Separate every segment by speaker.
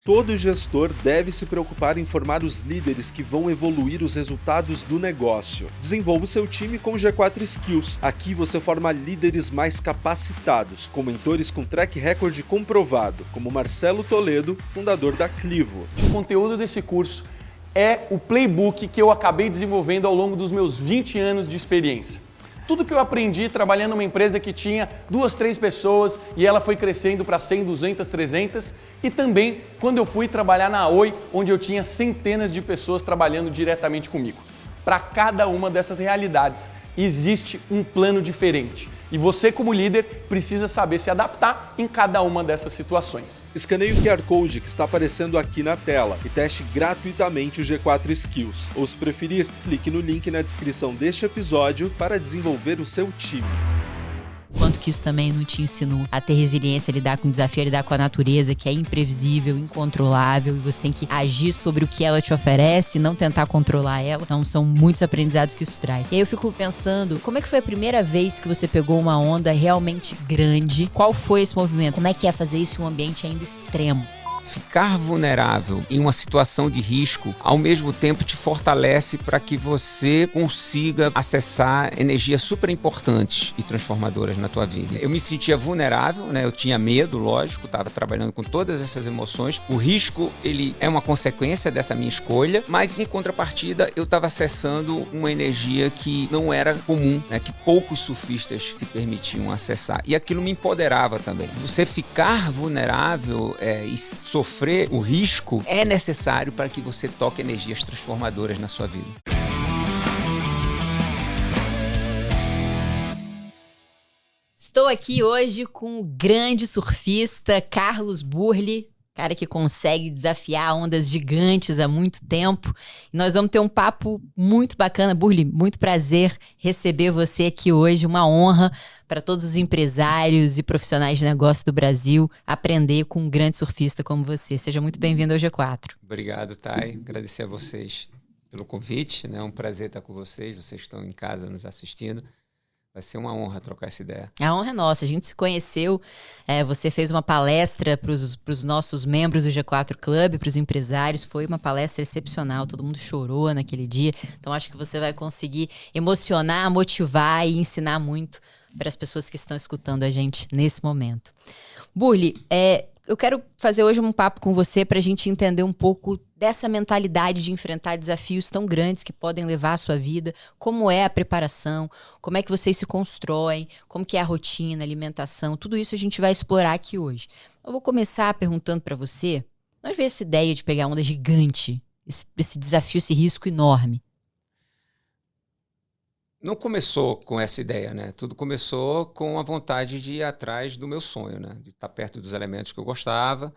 Speaker 1: Todo gestor deve se preocupar em formar os líderes que vão evoluir os resultados do negócio. Desenvolva o seu time com o G4 Skills. Aqui você forma líderes mais capacitados, com mentores com track record comprovado, como Marcelo Toledo, fundador da Clivo.
Speaker 2: O conteúdo desse curso é o playbook que eu acabei desenvolvendo ao longo dos meus 20 anos de experiência. Tudo que eu aprendi trabalhando numa empresa que tinha 2, 3 pessoas e ela foi crescendo para 100, 200, 300. E também quando eu fui trabalhar na Oi, onde eu tinha centenas de pessoas trabalhando diretamente comigo. Para cada uma dessas realidades existe um plano diferente. E você, como líder, precisa saber se adaptar em cada uma dessas situações.
Speaker 1: Escaneie o QR Code que está aparecendo aqui na tela e teste gratuitamente o G4 Skills. Ou, se preferir, clique no link na descrição deste episódio para desenvolver o seu time.
Speaker 3: Quanto que isso também não te ensinou a ter resiliência, a lidar com o desafio, a lidar com a natureza, que é imprevisível, incontrolável, e você tem que agir sobre o que ela te oferece e não tentar controlar ela. Então são muitos aprendizados que isso traz. E aí eu fico pensando, como é que foi a primeira vez que você pegou uma onda realmente grande? Qual foi esse movimento? Como é que é fazer isso em um ambiente ainda extremo?
Speaker 4: Ficar vulnerável em uma situação de risco, ao mesmo tempo te fortalece para que você consiga acessar energias super importantes e transformadoras na tua vida. Eu me sentia vulnerável, né? Eu tinha medo, lógico, estava trabalhando com todas essas emoções. O risco, ele é uma consequência dessa minha escolha, mas em contrapartida eu estava acessando uma energia que não era comum, né? Que poucos surfistas se permitiam acessar. E aquilo me empoderava também. Você ficar vulnerável e sofrer o risco é necessário para que você toque energias transformadoras na sua vida.
Speaker 3: Estou aqui hoje com o grande surfista Carlos Burle, cara que consegue desafiar ondas gigantes há muito tempo. E nós vamos ter um papo muito bacana. Burle, muito prazer receber você aqui hoje, uma honra para todos os empresários e profissionais de negócio do Brasil aprender com um grande surfista como você. Seja muito bem-vindo ao G4.
Speaker 4: Obrigado, Thay. Agradecer a vocês pelo convite, né? É um prazer estar com vocês. Vocês estão em casa nos assistindo. Vai ser uma honra trocar essa ideia.
Speaker 3: A honra é nossa. A gente se conheceu, você fez uma palestra para os nossos membros do G4 Club, para os empresários. Foi uma palestra excepcional, todo mundo chorou naquele dia. Então acho que você vai conseguir emocionar, motivar e ensinar muito para as pessoas que estão escutando a gente nesse momento. Burle, eu quero fazer hoje um papo com você para a gente entender um pouco dessa mentalidade de enfrentar desafios tão grandes que podem levar a sua vida, como é a preparação, como é que vocês se constroem, como que é a rotina, a alimentação, tudo isso a gente vai explorar aqui hoje. Eu vou começar perguntando para você, nós vemos essa ideia de pegar onda gigante, esse desafio, esse risco enorme?
Speaker 4: Não começou com essa ideia, né? Tudo começou com a vontade de ir atrás do meu sonho, né? De estar perto dos elementos que eu gostava.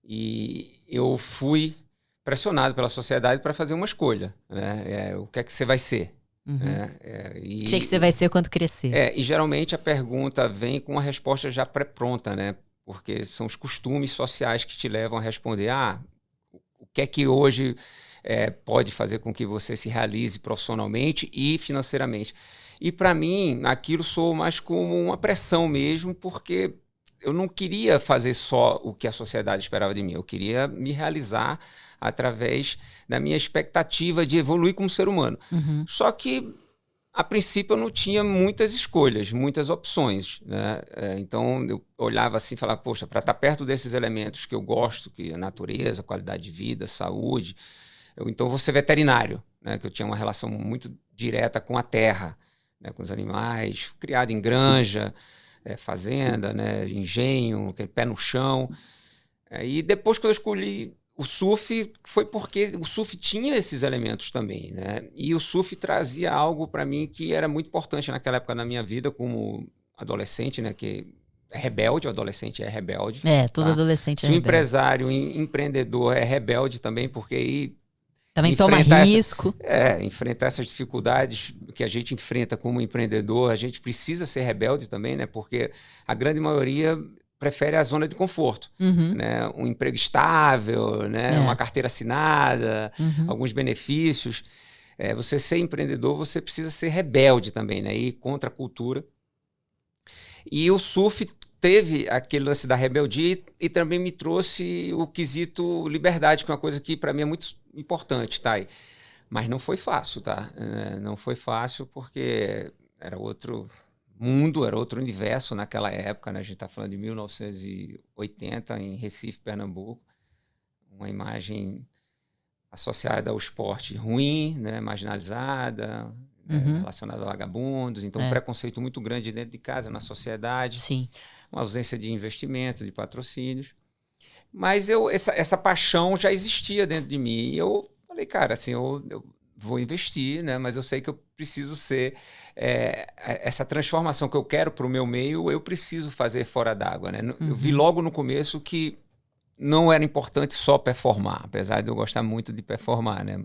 Speaker 4: E eu fui pressionado pela sociedade para fazer uma escolha, né? O que é que você vai ser?
Speaker 3: Uhum. O que é que você vai ser quando crescer?
Speaker 4: E geralmente a pergunta vem com a resposta já pré-pronta, né? Porque são os costumes sociais que te levam a responder: o que é que hoje pode fazer com que você se realize profissionalmente e financeiramente. E para mim, aquilo soou mais como uma pressão mesmo, porque eu não queria fazer só o que a sociedade esperava de mim. Eu queria me realizar através da minha expectativa de evoluir como ser humano.
Speaker 3: Uhum.
Speaker 4: Só que, a princípio, eu não tinha muitas escolhas, muitas opções, né? Então, eu olhava assim e falava, poxa, para estar perto desses elementos que eu gosto, que é a natureza, qualidade de vida, saúde, então vou ser veterinário, né? Que eu tinha uma relação muito direta com a terra, né? Com os animais, criado em granja, fazenda, né? Engenho, aquele pé no chão. E depois que eu escolhi o surf, foi porque o surf tinha esses elementos também, né? E o surf trazia algo para mim que era muito importante naquela época na minha vida como adolescente, né? Que é rebelde, o adolescente é rebelde.
Speaker 3: Todo adolescente é rebelde.
Speaker 4: Se o empresário, empreendedor é rebelde também, porque aí
Speaker 3: também toma risco.
Speaker 4: Enfrentar essas dificuldades que a gente enfrenta como empreendedor, a gente precisa ser rebelde também, né? Porque a grande maioria prefere a zona de conforto,
Speaker 3: uhum.
Speaker 4: né? Um emprego estável, né? Uma carteira assinada,
Speaker 3: uhum.
Speaker 4: alguns benefícios. Você ser empreendedor, você precisa ser rebelde também, né? Ir contra a cultura. E o surf teve aquele lance da rebeldia e também me trouxe o quesito liberdade, que é uma coisa que para mim é muito importante, tá? Mas não foi fácil, tá? Não foi fácil porque era outro mundo, era outro universo naquela época, né? A gente está falando de 1980 em Recife, Pernambuco. Uma imagem associada ao esporte ruim, né? Marginalizada, relacionada a vagabundos. Então, um preconceito muito grande dentro de casa, na sociedade.
Speaker 3: Sim.
Speaker 4: Uma ausência de investimento, de patrocínios. Mas essa paixão já existia dentro de mim. E eu falei, cara, assim, eu vou investir, né? Mas eu sei que eu preciso ser... essa transformação que eu quero para o meu meio, eu preciso fazer fora d'água, né? Eu vi logo no começo que não era importante só performar, apesar de eu gostar muito de performar, né?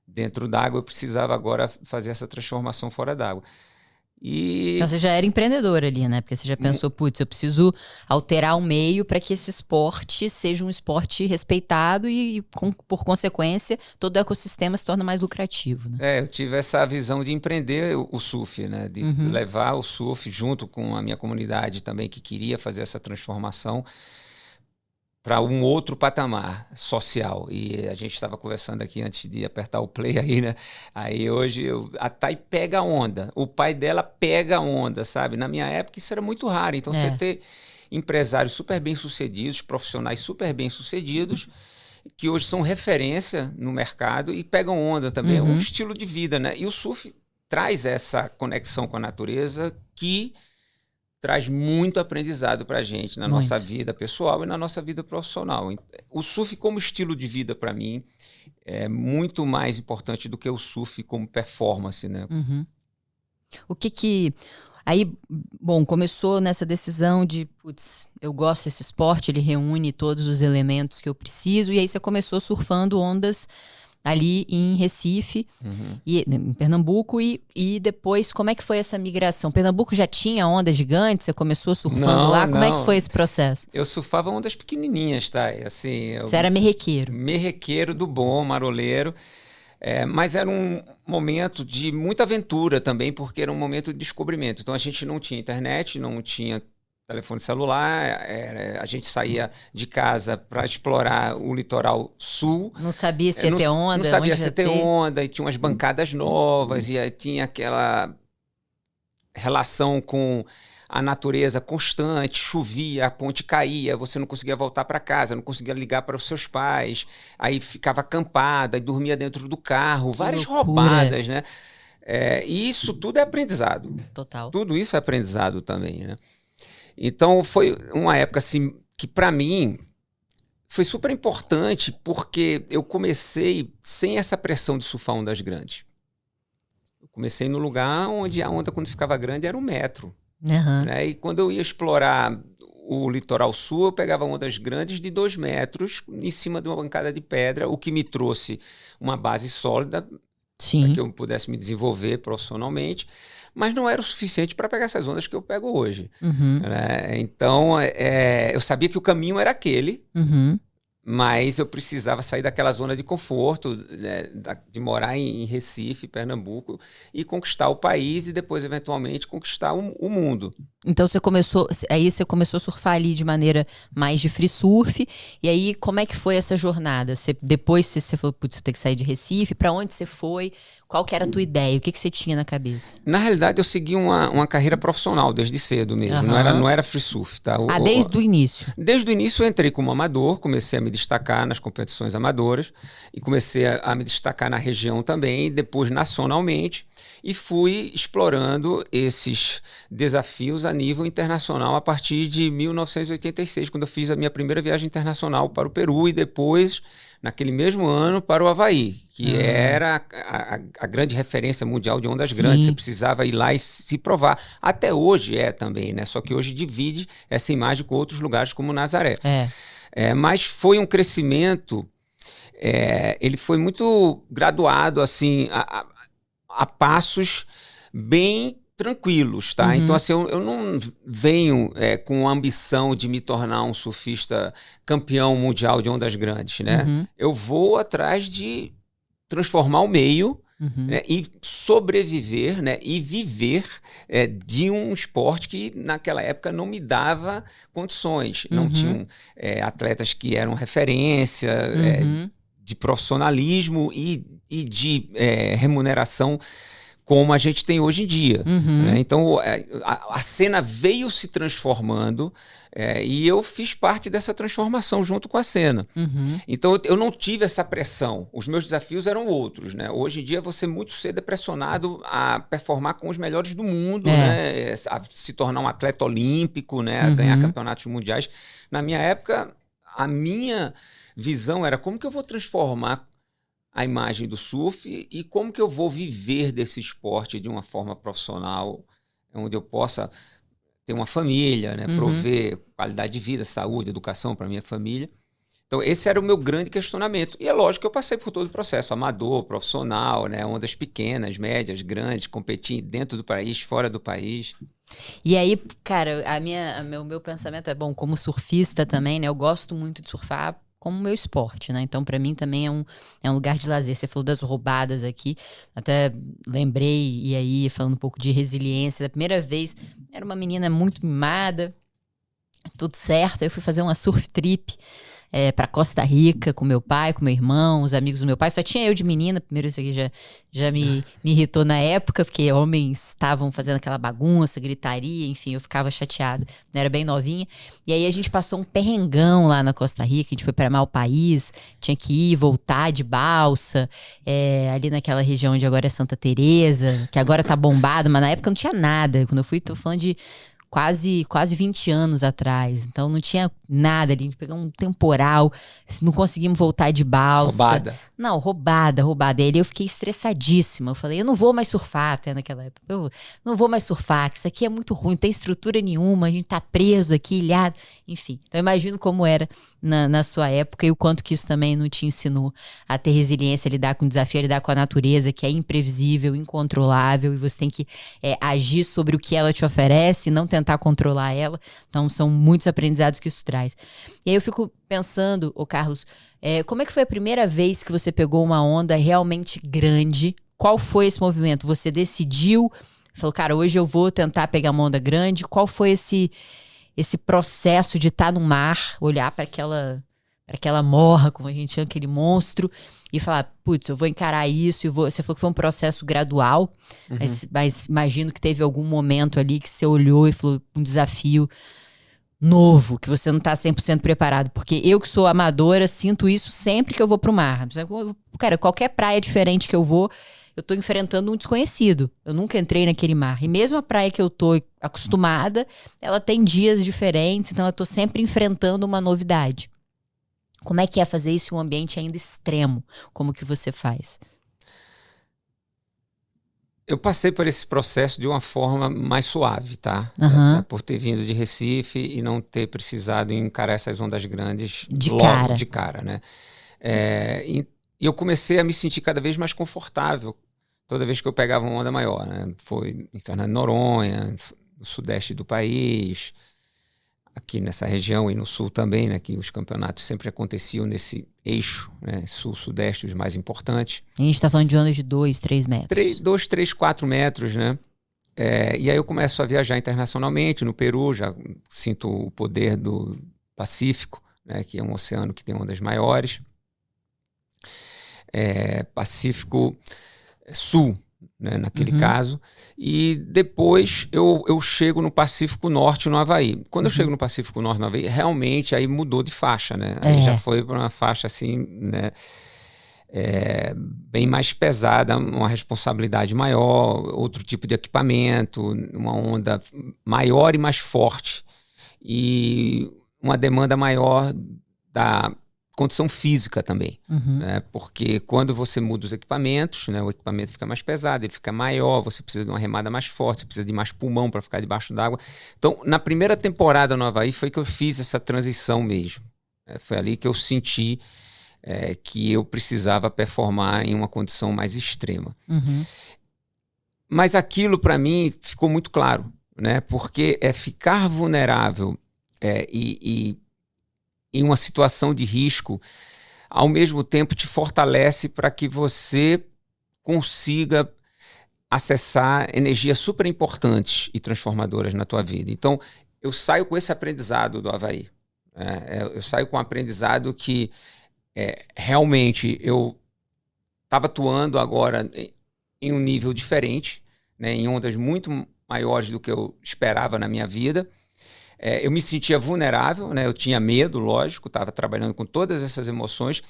Speaker 4: Dentro d'água eu precisava agora fazer essa transformação fora d'água.
Speaker 3: Então você já era empreendedor ali, né? Porque você já pensou, putz, eu preciso alterar o meio para que esse esporte seja um esporte respeitado e por consequência, todo o ecossistema se torna mais lucrativo, né?
Speaker 4: Eu tive essa visão de empreender o surf, né? De levar o surf junto com a minha comunidade também, que queria fazer essa transformação para um outro patamar social. E a gente estava conversando aqui antes de apertar o play aí, né? Aí hoje a Thay pega a onda, o pai dela pega a onda, sabe? Na minha época isso era muito raro. Então você ter empresários super bem-sucedidos, profissionais super bem-sucedidos, que hoje são referência no mercado e pegam onda também. É um estilo de vida, né? E o surf traz essa conexão com a natureza que traz muito aprendizado para a gente na nossa vida pessoal e na nossa vida profissional. O surf como estilo de vida, para mim, é muito mais importante do que o surf como performance, né?
Speaker 3: O que... Aí, bom, começou nessa decisão de, putz, eu gosto desse esporte, ele reúne todos os elementos que eu preciso, e aí você começou surfando ondas ali em Recife, e, em Pernambuco, e depois, como é que foi essa migração? Pernambuco já tinha ondas gigantes? Você começou surfando lá? Como é que foi esse processo?
Speaker 4: Eu surfava ondas pequenininhas, tá? Assim,
Speaker 3: você era merrequeiro?
Speaker 4: Merrequeiro do bom, maroleiro. Mas era um momento de muita aventura também, porque era um momento de descobrimento. Então a gente não tinha internet, não tinha telefone celular, a gente saía de casa para explorar o litoral sul.
Speaker 3: Não sabia se ia ter onda.
Speaker 4: Não sabia se ia ter onda, e tinha umas bancadas novas, e aí tinha aquela relação com a natureza constante, chovia, a ponte caía, você não conseguia voltar para casa, não conseguia ligar para os seus pais, aí ficava acampada, e dormia dentro do carro, várias roubadas, né? E isso tudo é aprendizado.
Speaker 3: Total.
Speaker 4: Tudo isso é aprendizado também, né? Então foi uma época assim que para mim foi super importante, porque eu comecei sem essa pressão de surfar ondas grandes. Eu comecei no lugar onde a onda, quando ficava grande, era 1 metro. Né? E quando eu ia explorar o litoral sul, eu pegava ondas grandes de 2 metros em cima de uma bancada de pedra, o que me trouxe uma base sólida para que eu pudesse me desenvolver profissionalmente, mas não era o suficiente para pegar essas ondas que eu pego hoje. Né? Então, eu sabia que o caminho era aquele, mas eu precisava sair daquela zona de conforto, né, de morar em Recife, Pernambuco, e conquistar o país e depois, eventualmente, conquistar o mundo.
Speaker 3: Então você começou a surfar ali de maneira mais de free surf, e aí como é que foi essa jornada? Depois você falou, putz, você tem que sair de Recife, para onde você foi? Qual que era a tua ideia? O que você tinha na cabeça?
Speaker 4: Na realidade, eu segui uma carreira profissional desde cedo mesmo, não era free surf. Tá?
Speaker 3: Desde o início?
Speaker 4: Desde o início eu entrei como amador, comecei a me destacar nas competições amadoras, e comecei a me destacar na região também, e depois nacionalmente, e fui explorando esses desafios a nível internacional a partir de 1986, quando eu fiz a minha primeira viagem internacional para o Peru e depois, naquele mesmo ano, para o Havaí, que era a grande referência mundial de ondas grandes. Você precisava ir lá e se provar. Até hoje também, né? Só que hoje divide essa imagem com outros lugares como Nazaré. Mas foi um crescimento, ele foi muito graduado, assim, a passos bem tranquilos, tá? Então, assim, eu não venho com a ambição de me tornar um surfista campeão mundial de ondas grandes, né? Eu vou atrás de transformar o meio né, e sobreviver, né, e viver de um esporte que naquela época não me dava condições. Não tinham atletas que eram referência de profissionalismo e de remuneração como a gente tem hoje em dia. Né? Então, a cena veio se transformando e eu fiz parte dessa transformação junto com a cena. Então, eu não tive essa pressão. Os meus desafios eram outros. Né? Hoje em dia, você muito cedo é pressionado a performar com os melhores do mundo, né? A se tornar um atleta olímpico, né? A ganhar campeonatos mundiais. Na minha época, a minha visão era como que eu vou transformar a imagem do surf e como que eu vou viver desse esporte de uma forma profissional, onde eu possa ter uma família, né? Prover qualidade de vida, saúde, educação para minha família. Então, esse era o meu grande questionamento. E é lógico que eu passei por todo o processo, amador, profissional, né? Ondas pequenas, médias, grandes, competir dentro do país, fora do país.
Speaker 3: E aí, cara, o meu pensamento é, bom, como surfista também, né? Eu gosto muito de surfar como meu esporte, né? Então, para mim também é um lugar de lazer. Você falou das roubadas aqui, até lembrei, e aí, falando um pouco de resiliência, da primeira vez, era uma menina muito mimada, tudo certo, aí eu fui fazer uma surf trip pra Costa Rica com meu pai, com meu irmão, os amigos do meu pai. Só tinha eu de menina. Primeiro, isso aqui já me irritou na época, porque homens estavam fazendo aquela bagunça, gritaria, enfim, eu ficava chateada. Eu era bem novinha. E aí a gente passou um perrengão lá na Costa Rica. A gente foi para Malpaís, tinha que ir, voltar de balsa, ali naquela região onde agora é Santa Teresa, que agora tá bombado, mas na época não tinha nada. Quando eu fui, tô falando de quase 20 anos atrás. Então não tinha nada ali. A gente pegou um temporal, não conseguimos voltar de balsa.
Speaker 4: Roubada.
Speaker 3: Não, roubada. E aí eu fiquei estressadíssima. Eu falei, eu não vou mais surfar até naquela época. Eu não vou mais surfar, que isso aqui é muito ruim, não tem estrutura nenhuma, a gente tá preso aqui, ilhado. Enfim, então eu imagino como era na sua época e o quanto que isso também não te ensinou a ter resiliência, a lidar com o desafio, a lidar com a natureza, que é imprevisível, incontrolável, e você tem que agir sobre o que ela te oferece e não tentar controlar ela. Então são muitos aprendizados que isso traz. E aí eu fico pensando, Carlos, como é que foi a primeira vez que você pegou uma onda realmente grande? Qual foi esse movimento? Você decidiu, falou, cara, hoje eu vou tentar pegar uma onda grande. Qual foi esse processo de estar no mar, olhar para aquela morra, como a gente chama, aquele monstro, e falar, putz, eu vou encarar isso, Você falou que foi um processo gradual, mas imagino que teve algum momento ali que você olhou e falou, um desafio novo, que você não está 100% preparado. Porque eu que sou amadora, sinto isso sempre que eu vou pro mar. Cara, qualquer praia diferente que eu vou, eu tô enfrentando um desconhecido. Eu nunca entrei naquele mar. E mesmo a praia que eu tô acostumada, ela tem dias diferentes, então eu tô sempre enfrentando uma novidade. Como é que é fazer isso em um ambiente ainda extremo? Como que você faz?
Speaker 4: Eu passei por esse processo de uma forma mais suave, tá? Por ter vindo de Recife e não ter precisado encarar essas ondas grandes logo de cara, né? E eu comecei a me sentir cada vez mais confortável toda vez que eu pegava uma onda maior, né? Foi em Fernando de Noronha, no sudeste do país, aqui nessa região e no sul também, né? Que os campeonatos sempre aconteciam nesse eixo, né? Sul-sudeste, os mais importantes.
Speaker 3: A gente tá falando de ondas de 2, 3 metros.
Speaker 4: 2, 3, 4 metros, né? E aí eu começo a viajar internacionalmente, no Peru, já sinto o poder do Pacífico, né? Que é um oceano que tem ondas maiores. Pacífico Sul, né, naquele caso, e depois eu chego no Pacífico Norte, no Havaí. Quando eu chego no Pacífico Norte, no Havaí, realmente aí mudou de faixa, né? Aí já foi para uma faixa assim, né, bem mais pesada, uma responsabilidade maior, outro tipo de equipamento, uma onda maior e mais forte, e uma demanda maior da condição física também, né? Porque quando você muda os equipamentos, né, o equipamento fica mais pesado, ele fica maior, você precisa de uma remada mais forte, você precisa de mais pulmão para ficar debaixo d'água. Então, na primeira temporada no Havaí foi que eu fiz essa transição mesmo. Foi ali que eu senti que eu precisava performar em uma condição mais extrema. Mas aquilo para mim ficou muito claro, né? Porque ficar vulnerável e em uma situação de risco, ao mesmo tempo te fortalece para que você consiga acessar energias super importantes e transformadoras na tua vida. Então, eu saio com esse aprendizado do Havaí. Eu saio com um aprendizado que realmente eu estava atuando agora em um nível diferente, né, em ondas muito maiores do que eu esperava na minha vida. Eu me sentia vulnerável, né, eu tinha medo, lógico, estava trabalhando com todas essas emoções.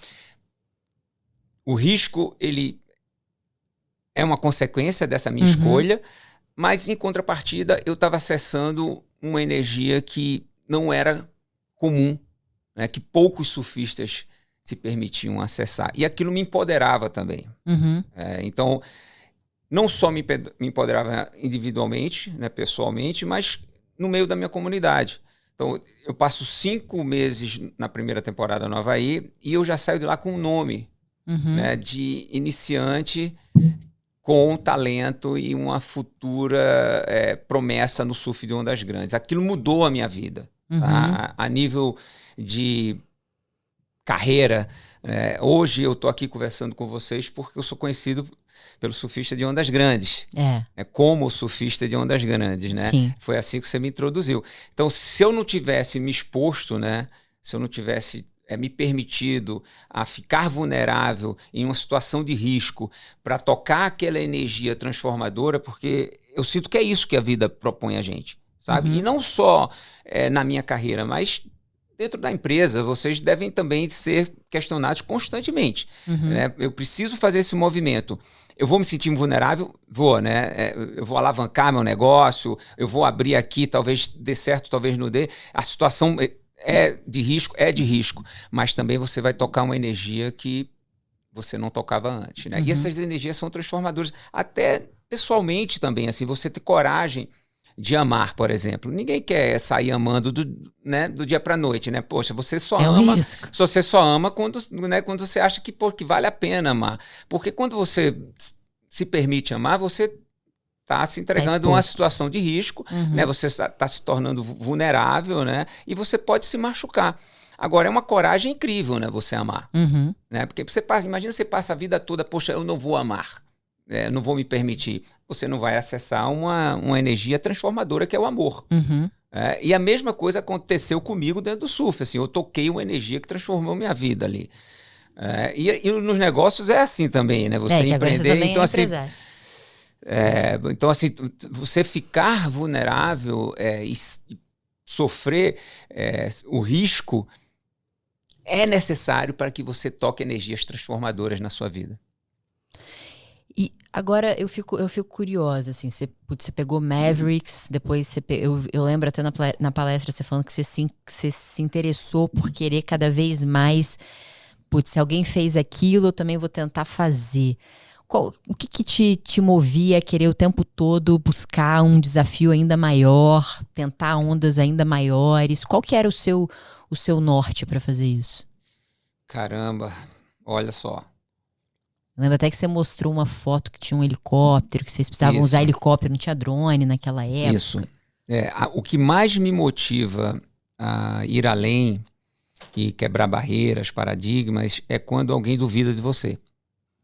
Speaker 4: O risco, ele é uma consequência dessa minha escolha, mas, em contrapartida, eu estava acessando uma energia que não era comum, né, que poucos surfistas se permitiam acessar. E aquilo me empoderava também. Então, não só me empoderava individualmente, né, pessoalmente, mas no meio da minha comunidade. Então, eu passo 5 meses na primeira temporada no Havaí e eu já saio de lá com um nome, né, de iniciante com talento e uma futura promessa no surf de ondas grandes. Aquilo mudou a minha vida. Tá? A nível de carreira, hoje eu estou aqui conversando com vocês porque eu sou conhecido pelo surfista de ondas grandes. Como surfista de ondas grandes, né?
Speaker 3: Sim.
Speaker 4: Foi assim que você me introduziu. Então, se eu não tivesse me exposto, né? Se eu não tivesse me permitido a ficar vulnerável em uma situação de risco para tocar aquela energia transformadora, porque eu sinto que é isso que a vida propõe a gente, sabe? E não só na minha carreira, mas dentro da empresa, vocês devem também ser questionados constantemente. Né? Eu preciso fazer esse movimento. Eu vou me sentir vulnerável? Vou, né? Eu vou alavancar meu negócio, eu vou abrir aqui, talvez dê certo, talvez não dê. A situação é de risco, mas também você vai tocar uma energia que você não tocava antes, né? E essas energias são transformadoras, até pessoalmente também, assim, você ter coragem de amar, por exemplo. Ninguém quer sair amando do dia para noite, né? Poxa, você só ama, você só ama quando você acha que vale a pena amar. Porque quando você se permite amar, você está se entregando a uma situação de risco, né? Você está se tornando vulnerável, né? E você pode se machucar. Agora, é uma coragem incrível, né? Você amar. Né? Porque imagina você passa a vida toda, poxa, eu não vou amar. Não vou me permitir. Você não vai acessar uma energia transformadora que é o amor. E a mesma coisa aconteceu comigo dentro do surf. Assim, eu toquei uma energia que transformou minha vida ali. E nos negócios é assim também, né? Você empreender. Então, então, assim, você ficar vulnerável e sofrer o risco é necessário para que você toque energias transformadoras na sua vida.
Speaker 3: E agora eu fico curiosa, assim, você pegou Mavericks, depois eu lembro até na palestra você falando que você se interessou por querer cada vez mais, se alguém fez aquilo, eu também vou tentar fazer. O que te movia a querer o tempo todo buscar um desafio ainda maior, tentar ondas ainda maiores? Qual que era o seu norte para fazer isso?
Speaker 4: Caramba, olha só.
Speaker 3: Lembra até que você mostrou uma foto que tinha um helicóptero, que vocês precisavam usar helicóptero, não tinha drone naquela época.
Speaker 4: Isso. O que mais me motiva a ir além e quebrar barreiras, paradigmas, é quando alguém duvida de você.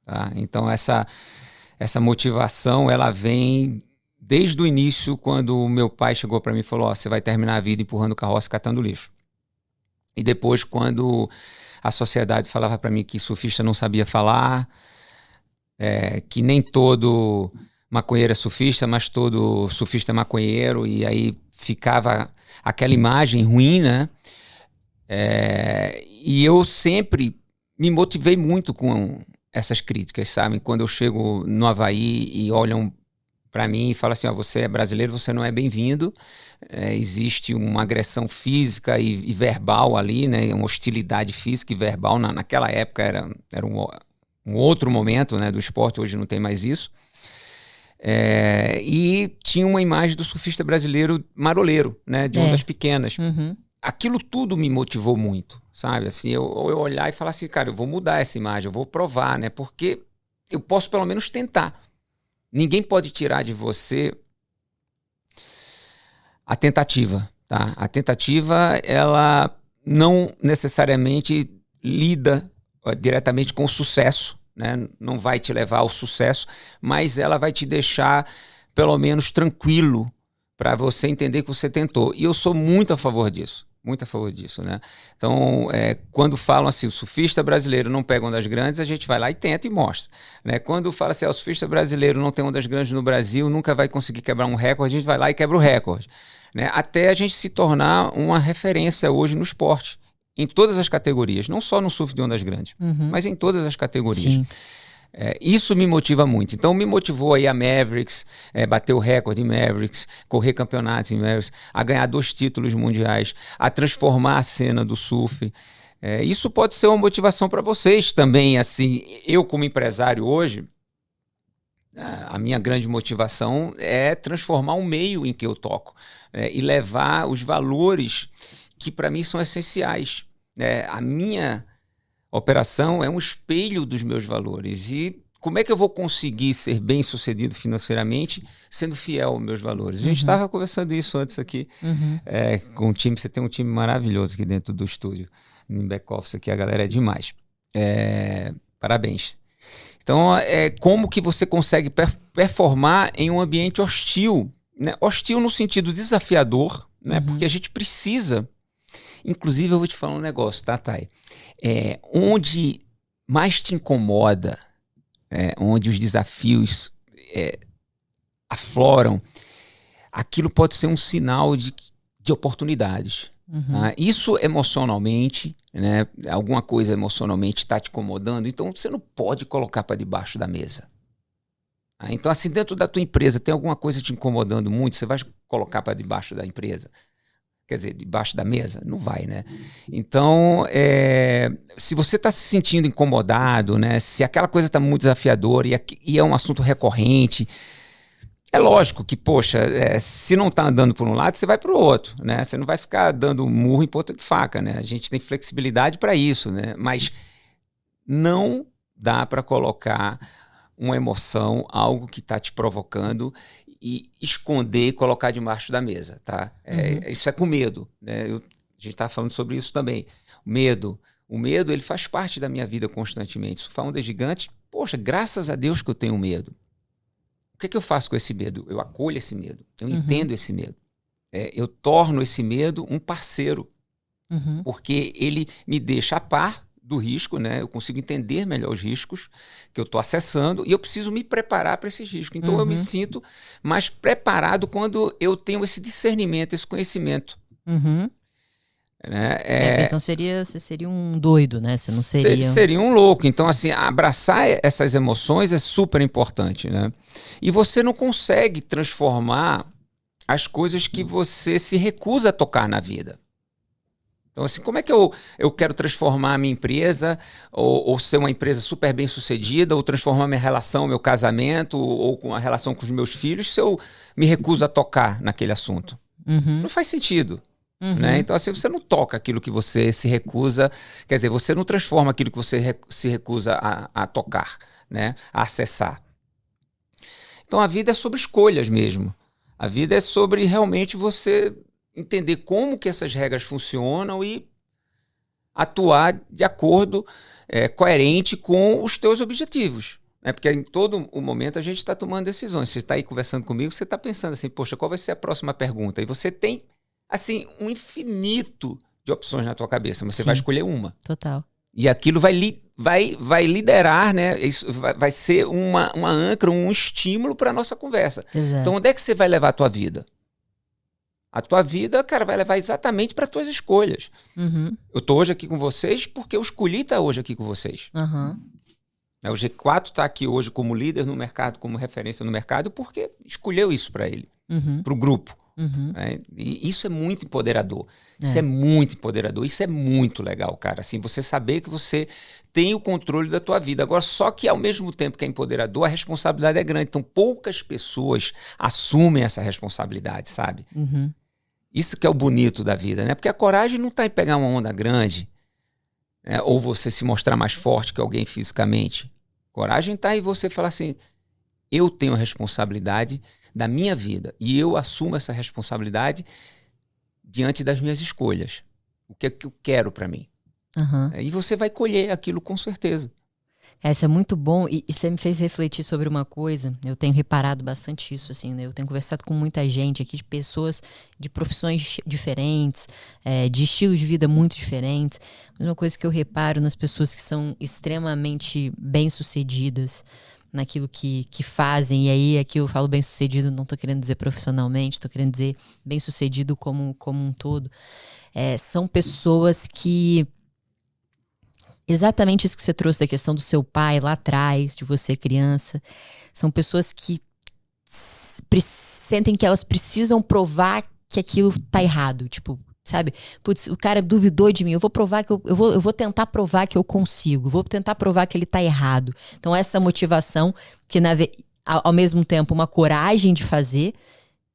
Speaker 4: Tá? Então, essa motivação, ela vem desde o início, quando o meu pai chegou para mim e falou, você vai terminar a vida empurrando carroça, catando lixo. E depois, quando a sociedade falava para mim que surfista não sabia falar, que nem todo maconheiro é surfista, mas todo surfista é maconheiro, e aí ficava aquela imagem ruim, né? E eu sempre me motivei muito com essas críticas, sabe? Quando eu chego no Havaí e olham para mim e falam assim, você é brasileiro, você não é bem-vindo, existe uma agressão física e verbal ali, né? Uma hostilidade física e verbal, naquela época era um outro momento, né, do esporte, hoje não tem mais isso. E tinha uma imagem do surfista brasileiro maroleiro, né, de ondas pequenas. Aquilo tudo me motivou muito, sabe? Assim, eu olhar e falar assim, cara, eu vou mudar essa imagem, eu vou provar, né? Porque eu posso pelo menos tentar. Ninguém pode tirar de você a tentativa, tá? A tentativa, ela não necessariamente lida diretamente com o sucesso, né? Não vai te levar ao sucesso, mas ela vai te deixar, pelo menos, tranquilo para você entender que você tentou. E eu sou muito a favor disso. Muito a favor disso, né? Então, quando falam assim, o surfista brasileiro não pega ondas grandes, a gente vai lá e tenta e mostra, né? Quando fala assim, o surfista brasileiro não tem ondas grandes no Brasil, nunca vai conseguir quebrar um recorde, a gente vai lá e quebra o recorde, né? Até a gente se tornar uma referência hoje no esporte, em todas as categorias, não só no surf de ondas grandes, mas em todas as categorias.
Speaker 3: Sim.
Speaker 4: Isso me motiva muito. Então me motivou aí a Mavericks, bater o recorde em Mavericks, correr campeonatos em Mavericks, a ganhar 2 títulos mundiais, a transformar a cena do surf. Isso pode ser uma motivação para vocês também. Assim, eu como empresário hoje, a minha grande motivação é transformar o meio em que eu toco, e levar os valores que para mim são essenciais. A minha operação é um espelho dos meus valores. E como é que eu vou conseguir ser bem sucedido financeiramente sendo fiel aos meus valores? A gente estava conversando isso antes aqui com o time. Você tem um time maravilhoso aqui dentro do estúdio, no back-office aqui, a galera é demais. Parabéns. Então, como que você consegue performar em um ambiente hostil? Né? Hostil no sentido desafiador, né? Porque a gente precisa... Inclusive, eu vou te falar um negócio, tá, Thay? Onde mais te incomoda, onde os desafios afloram, aquilo pode ser um sinal de oportunidades. Tá? Isso emocionalmente, né? Alguma coisa emocionalmente está te incomodando, então você não pode colocar para debaixo da mesa. Tá? Então, assim, dentro da tua empresa, tem alguma coisa te incomodando muito, você vai colocar para debaixo da empresa? Quer dizer, debaixo da mesa? Não vai, né? Então, se você está se sentindo incomodado, né? Se aquela coisa está muito desafiadora e é um assunto recorrente, é lógico que, poxa, se não está andando por um lado, você vai para o outro, né? Você não vai ficar dando murro em ponta de faca, né? A gente tem flexibilidade para isso, né? Mas não dá para colocar uma emoção, algo que está te provocando, e esconder e colocar debaixo da mesa, tá? Isso é com medo, né? A gente tá falando sobre isso também. O medo, ele faz parte da minha vida constantemente. Surfar onda gigante, poxa, graças a Deus que eu tenho medo. O que eu faço com esse medo? Eu acolho esse medo, eu entendo esse medo. Eu torno esse medo um parceiro, porque ele me deixa a par do risco, né? Eu consigo entender melhor os riscos que eu estou acessando e eu preciso me preparar para esses riscos. Então eu me sinto mais preparado quando eu tenho esse discernimento, esse conhecimento.
Speaker 3: Né? Então você seria um doido, né? Você não seria...
Speaker 4: Seria um louco. Então, assim, abraçar essas emoções é super importante, né? E você não consegue transformar as coisas que você se recusa a tocar na vida. Então, assim, como é que eu quero transformar a minha empresa ou ser uma empresa super bem sucedida ou transformar minha relação, meu casamento ou com a relação com os meus filhos se eu me recuso a tocar naquele assunto? Não faz sentido. Né? Então, assim, você não toca aquilo que você se recusa, quer dizer, você não transforma aquilo que você se recusa a tocar, né? A acessar. Então, a vida é sobre escolhas mesmo. A vida é sobre realmente você entender como que essas regras funcionam e atuar de acordo, coerente com os teus objetivos. Né? Porque em todo o momento a gente está tomando decisões. Você está aí conversando comigo, você está pensando assim, poxa, qual vai ser a próxima pergunta? E você tem, assim, um infinito de opções na tua cabeça, mas você vai escolher uma.
Speaker 3: Total.
Speaker 4: E aquilo vai liderar, né? Isso vai ser uma âncora, um estímulo para a nossa conversa.
Speaker 3: Exato.
Speaker 4: Então, onde é que você vai levar a tua vida? A tua vida, cara, vai levar exatamente para as tuas escolhas. Eu estou hoje aqui com vocês porque eu escolhi estar hoje aqui com vocês. O G4 está aqui hoje como líder no mercado, como referência no mercado, porque escolheu isso para ele, para o grupo. Né? E isso é muito empoderador. Isso é muito empoderador. Isso é muito legal, cara. Assim, você saber que você tem o controle da tua vida. Agora, só que ao mesmo tempo que é empoderador, a responsabilidade é grande. Então, poucas pessoas assumem essa responsabilidade, sabe? Isso que é o bonito da vida, né? Porque a coragem não está em pegar uma onda grande, né? Ou você se mostrar mais forte que alguém fisicamente. Coragem está em você falar assim, eu tenho a responsabilidade da minha vida e eu assumo essa responsabilidade diante das minhas escolhas. O que é que eu quero para mim? E você vai colher aquilo com certeza.
Speaker 3: Isso é muito bom e você me fez refletir sobre uma coisa. Eu tenho reparado bastante isso, assim, né? Eu tenho conversado com muita gente aqui, de pessoas de profissões diferentes, de estilos de vida muito diferentes. Mas uma coisa que eu reparo nas pessoas que são extremamente bem-sucedidas naquilo que fazem, e aí aqui eu falo bem-sucedido, não estou querendo dizer profissionalmente, estou querendo dizer bem-sucedido como um todo. São pessoas que... Exatamente isso que você trouxe da questão do seu pai lá atrás, de você criança. São pessoas que sentem que elas precisam provar que aquilo tá errado. Tipo, sabe? Putz, o cara duvidou de mim. Eu vou provar que eu vou tentar provar que eu consigo. Vou tentar provar que ele tá errado. Então essa motivação, que ao mesmo tempo uma coragem de fazer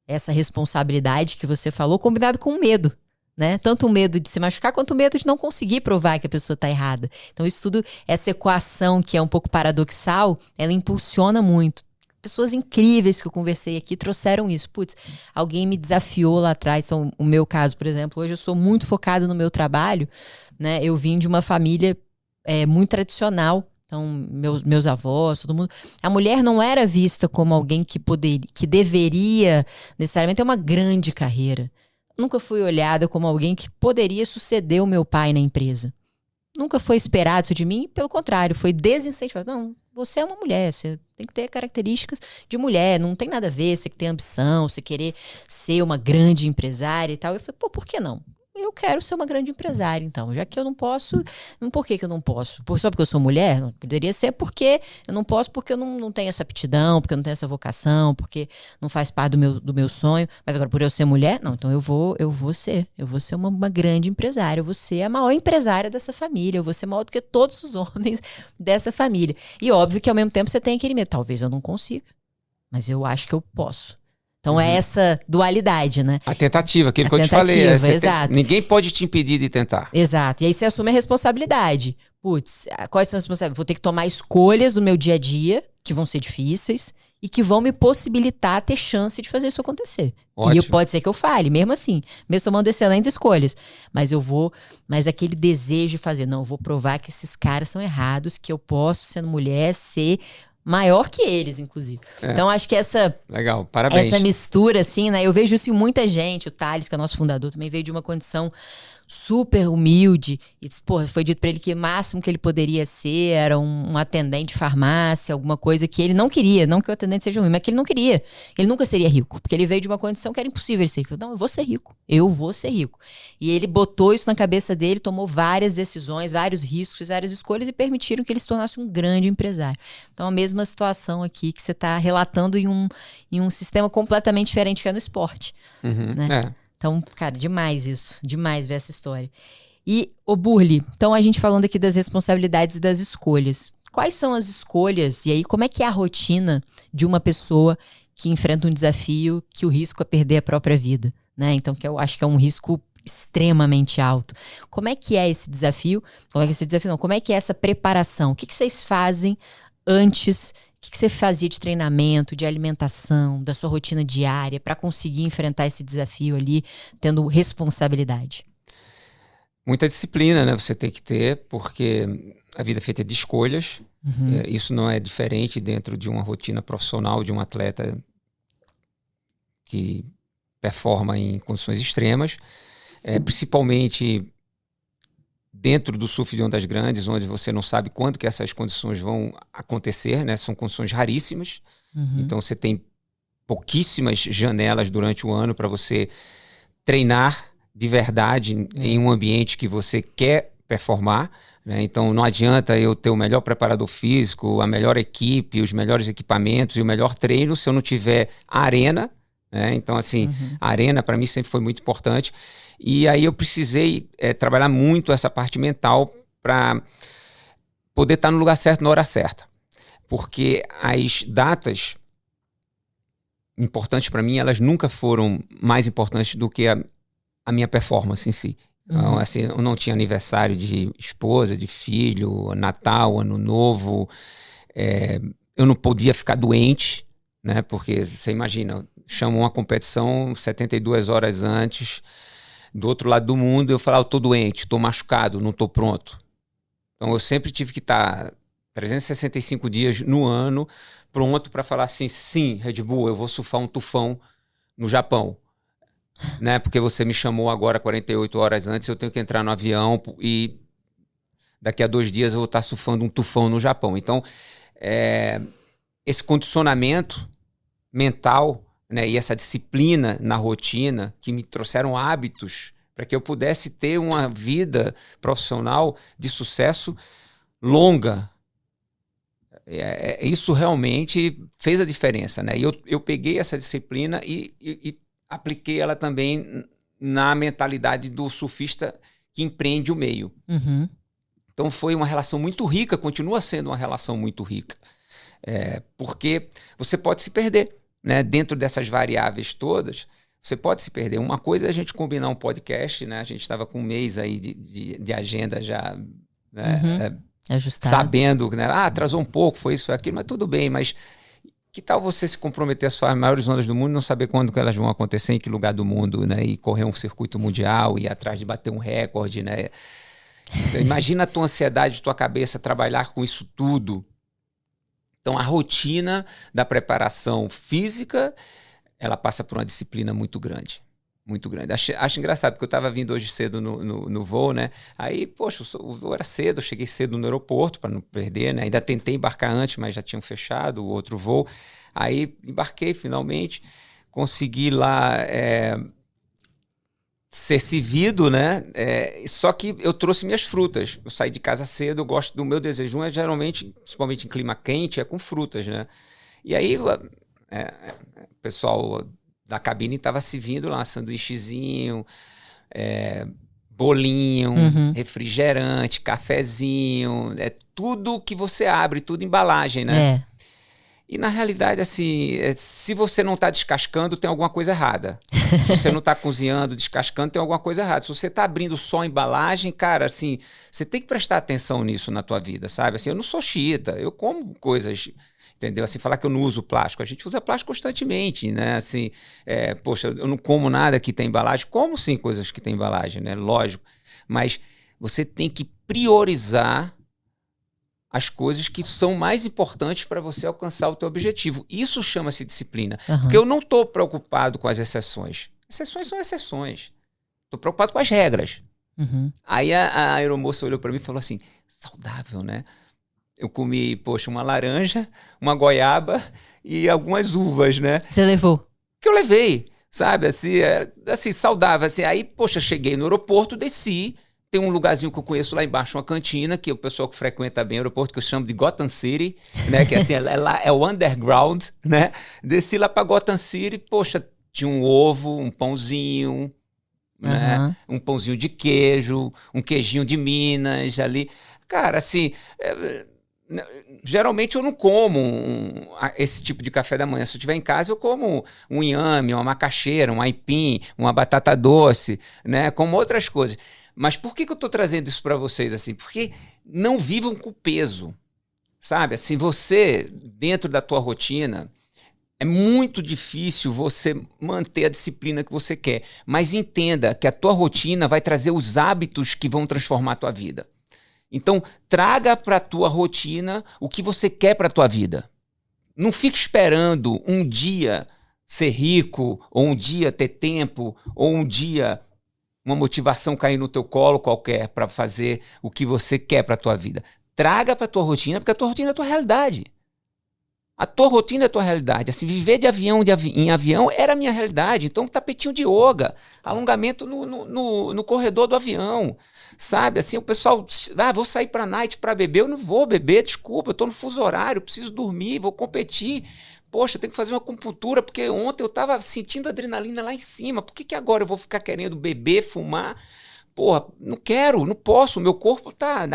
Speaker 3: essa responsabilidade que você falou, combinado com o medo. Né? Tanto o medo de se machucar quanto o medo de não conseguir provar que a pessoa está errada. Então isso tudo, essa equação que é um pouco paradoxal, ela impulsiona muito. Pessoas incríveis que eu conversei aqui trouxeram isso. Putz, alguém me desafiou lá atrás. Então, o meu caso, por exemplo, hoje eu sou muito focada no meu trabalho, né? Eu vim de uma família muito tradicional. Então, meus avós, todo mundo... A mulher não era vista como alguém que deveria necessariamente ter uma grande carreira. Nunca fui olhada como alguém que poderia suceder o meu pai na empresa. Nunca foi esperado isso de mim, pelo contrário, foi desincentivado. Não, você é uma mulher, você tem que ter características de mulher, não tem nada a ver, você que tem ambição, você querer ser uma grande empresária e tal. Eu falei, por que não? Eu quero ser uma grande empresária, então. Já que eu não posso, por que eu não posso? Só porque eu sou mulher? Não, poderia ser porque eu não posso, porque eu não tenho essa aptidão, porque eu não tenho essa vocação, porque não faz parte do meu sonho. Mas agora, por eu ser mulher, não, então eu vou ser uma grande empresária, eu vou ser a maior empresária dessa família, eu vou ser maior do que todos os homens dessa família. E óbvio que ao mesmo tempo você tem aquele medo, talvez eu não consiga, mas eu acho que eu posso. Então é essa dualidade, né?
Speaker 4: A tentativa, aquilo que eu te falei.
Speaker 3: Exato.
Speaker 4: Ninguém pode te impedir de tentar.
Speaker 3: Exato. E aí você assume a responsabilidade. Putz, quais são as responsabilidades? Vou ter que tomar escolhas do meu dia a dia, que vão ser difíceis, e que vão me possibilitar ter chance de fazer isso acontecer.
Speaker 4: Ótimo.
Speaker 3: E pode ser que eu falhe, mesmo assim. Mesmo tomando excelentes escolhas. Mas aquele desejo de fazer, não, eu vou provar que esses caras estão errados, que eu posso, sendo mulher, ser... maior que eles, inclusive. Então, acho que
Speaker 4: Legal, parabéns.
Speaker 3: Essa mistura, assim, né? Eu vejo isso em muita gente. O Thales, que é nosso fundador, também veio de uma condição super humilde. E, foi dito pra ele que o máximo que ele poderia ser era um atendente de farmácia, alguma coisa que ele não queria. Não que o atendente seja ruim, mas que ele não queria. Ele nunca seria rico, porque ele veio de uma condição que era impossível ele ser rico. Não, eu vou ser rico. Eu vou ser rico. E ele botou isso na cabeça dele, tomou várias decisões, vários riscos, várias escolhas e permitiram que ele se tornasse um grande empresário. Então, a mesma situação aqui que você está relatando em um sistema completamente diferente que é no esporte. Né? Então, cara, demais isso. Demais ver essa história. E, Burli, então a gente falando aqui das responsabilidades e das escolhas. Quais são as escolhas? E aí, como é que é a rotina de uma pessoa que enfrenta um desafio que o risco é perder a própria vida? Né? Então, que eu acho que é um risco extremamente alto. Como é que é esse desafio? Como é que é essa preparação? O que vocês fazem antes? O que você fazia de treinamento, de alimentação, da sua rotina diária para conseguir enfrentar esse desafio ali, tendo responsabilidade?
Speaker 4: Muita disciplina, né? Você tem que ter, porque a vida é feita de escolhas. Isso não é diferente dentro de uma rotina profissional de um atleta que performa em condições extremas. Principalmente dentro do surf de ondas grandes, onde você não sabe quando que essas condições vão acontecer, né? São condições raríssimas. Então você tem pouquíssimas janelas durante o ano para você treinar de verdade em um ambiente que você quer performar, né? Então não adianta eu ter o melhor preparador físico, a melhor equipe, os melhores equipamentos e o melhor treino se eu não tiver a arena, né? Então assim, a arena para mim sempre foi muito importante. E aí eu precisei trabalhar muito essa parte mental para poder estar no lugar certo na hora certa. Porque as datas importantes para mim, elas nunca foram mais importantes do que a minha performance em si. Então, assim, eu não tinha aniversário de esposa, de filho, Natal, Ano Novo. Eu não podia ficar doente, né? Porque você imagina, chamam uma competição 72 horas antes... do outro lado do mundo, eu falar, eu tô doente, tô machucado, não tô pronto. Então eu sempre tive que estar 365 dias no ano, pronto para falar assim, sim, Red Bull, eu vou surfar um tufão no Japão. Né? Porque você me chamou agora 48 horas antes, eu tenho que entrar no avião e daqui a 2 dias eu vou estar surfando um tufão no Japão. Então, esse condicionamento mental, né, e essa disciplina na rotina que me trouxeram hábitos para que eu pudesse ter uma vida profissional de sucesso longa. Isso realmente fez a diferença. Né? E eu peguei essa disciplina e apliquei ela também na mentalidade do surfista que empreende o meio.
Speaker 3: Uhum.
Speaker 4: Então foi uma relação muito rica, continua sendo uma relação muito rica. Porque você pode se perder, né? Dentro dessas variáveis todas, você pode se perder. Uma coisa é a gente combinar um podcast, né? A gente estava com um mês aí de agenda já, né?
Speaker 3: Ajustado.
Speaker 4: Sabendo, né? Atrasou um pouco, foi isso, aquilo, mas tudo bem. Mas que tal você se comprometer a suas maiores ondas do mundo e não saber quando que elas vão acontecer, em que lugar do mundo, né? E correr um circuito mundial, ir atrás de bater um recorde, né? Imagina a tua ansiedade, tua cabeça trabalhar com isso tudo. Então, a rotina da preparação física, ela passa por uma disciplina muito grande. Muito grande. Acho engraçado, porque eu estava vindo hoje cedo no voo, né? Aí, poxa, o voo era cedo, eu cheguei cedo no aeroporto para não perder, né? Ainda tentei embarcar antes, mas já tinham fechado o outro voo. Aí, embarquei finalmente, consegui lá ser servido, né? Só que eu trouxe minhas frutas. Eu saí de casa cedo, eu gosto do meu desejo, geralmente, principalmente em clima quente, é com frutas, né? E aí, o pessoal da cabine estava servindo lá, sanduíchezinho, bolinho, refrigerante, cafezinho, tudo que você abre, tudo embalagem, né? E na realidade, assim, se você não está descascando, tem alguma coisa errada. Se você não está cozinhando, descascando, tem alguma coisa errada. Se você está abrindo só a embalagem, cara, assim, você tem que prestar atenção nisso na tua vida, sabe? Assim, eu não sou xiita, eu como coisas, entendeu? Assim, falar que eu não uso plástico. A gente usa plástico constantemente, né? Assim, poxa, eu não como nada que tem embalagem. Como sim coisas que tem embalagem, né? Lógico. Mas você tem que priorizar as coisas que são mais importantes para você alcançar o teu objetivo. Isso chama-se disciplina. Porque eu não estou preocupado com as exceções. Exceções são exceções. Estou preocupado com as regras. Aí a aeromoça olhou para mim e falou assim, saudável, né? Eu comi, poxa, uma laranja, uma goiaba e algumas uvas, né?
Speaker 3: Você levou?
Speaker 4: Que eu levei, sabe? Assim, saudável. Assim. Aí, poxa, cheguei no aeroporto, desci. Tem um lugarzinho que eu conheço lá embaixo, uma cantina, que é o pessoal que frequenta bem o aeroporto, que eu chamo de Gotham City, né? Que assim, é o underground, né? Desci lá pra Gotham City, poxa, tinha um ovo, um pãozinho, né? Um pãozinho de queijo, um queijinho de Minas ali. Cara, assim, geralmente eu não como esse tipo de café da manhã. Se eu estiver em casa, eu como um inhame, uma macaxeira, um aipim, uma batata doce, né? Como outras coisas. Mas por que eu estou trazendo isso para vocês assim? Porque não vivam com peso, sabe? Assim, você, dentro da tua rotina, é muito difícil você manter a disciplina que você quer. Mas entenda que a tua rotina vai trazer os hábitos que vão transformar a tua vida. Então, traga para a tua rotina o que você quer para a tua vida. Não fique esperando um dia ser rico, ou um dia ter tempo, ou um dia uma motivação cair no teu colo qualquer para fazer o que você quer para a tua vida. Traga para a tua rotina, porque a tua rotina é a tua realidade. A tua rotina é a tua realidade. Assim, viver de avião em avião era a minha realidade. Então, tapetinho de yoga, alongamento no corredor do avião. Sabe, assim, o pessoal, vou sair pra night pra beber. Eu não vou beber, desculpa, eu tô no fuso horário, preciso dormir, vou competir. Poxa, eu tenho que fazer uma acupuntura, porque ontem eu tava sentindo adrenalina lá em cima. Por que agora eu vou ficar querendo beber, fumar? Porra, não quero, não posso. O meu corpo tá,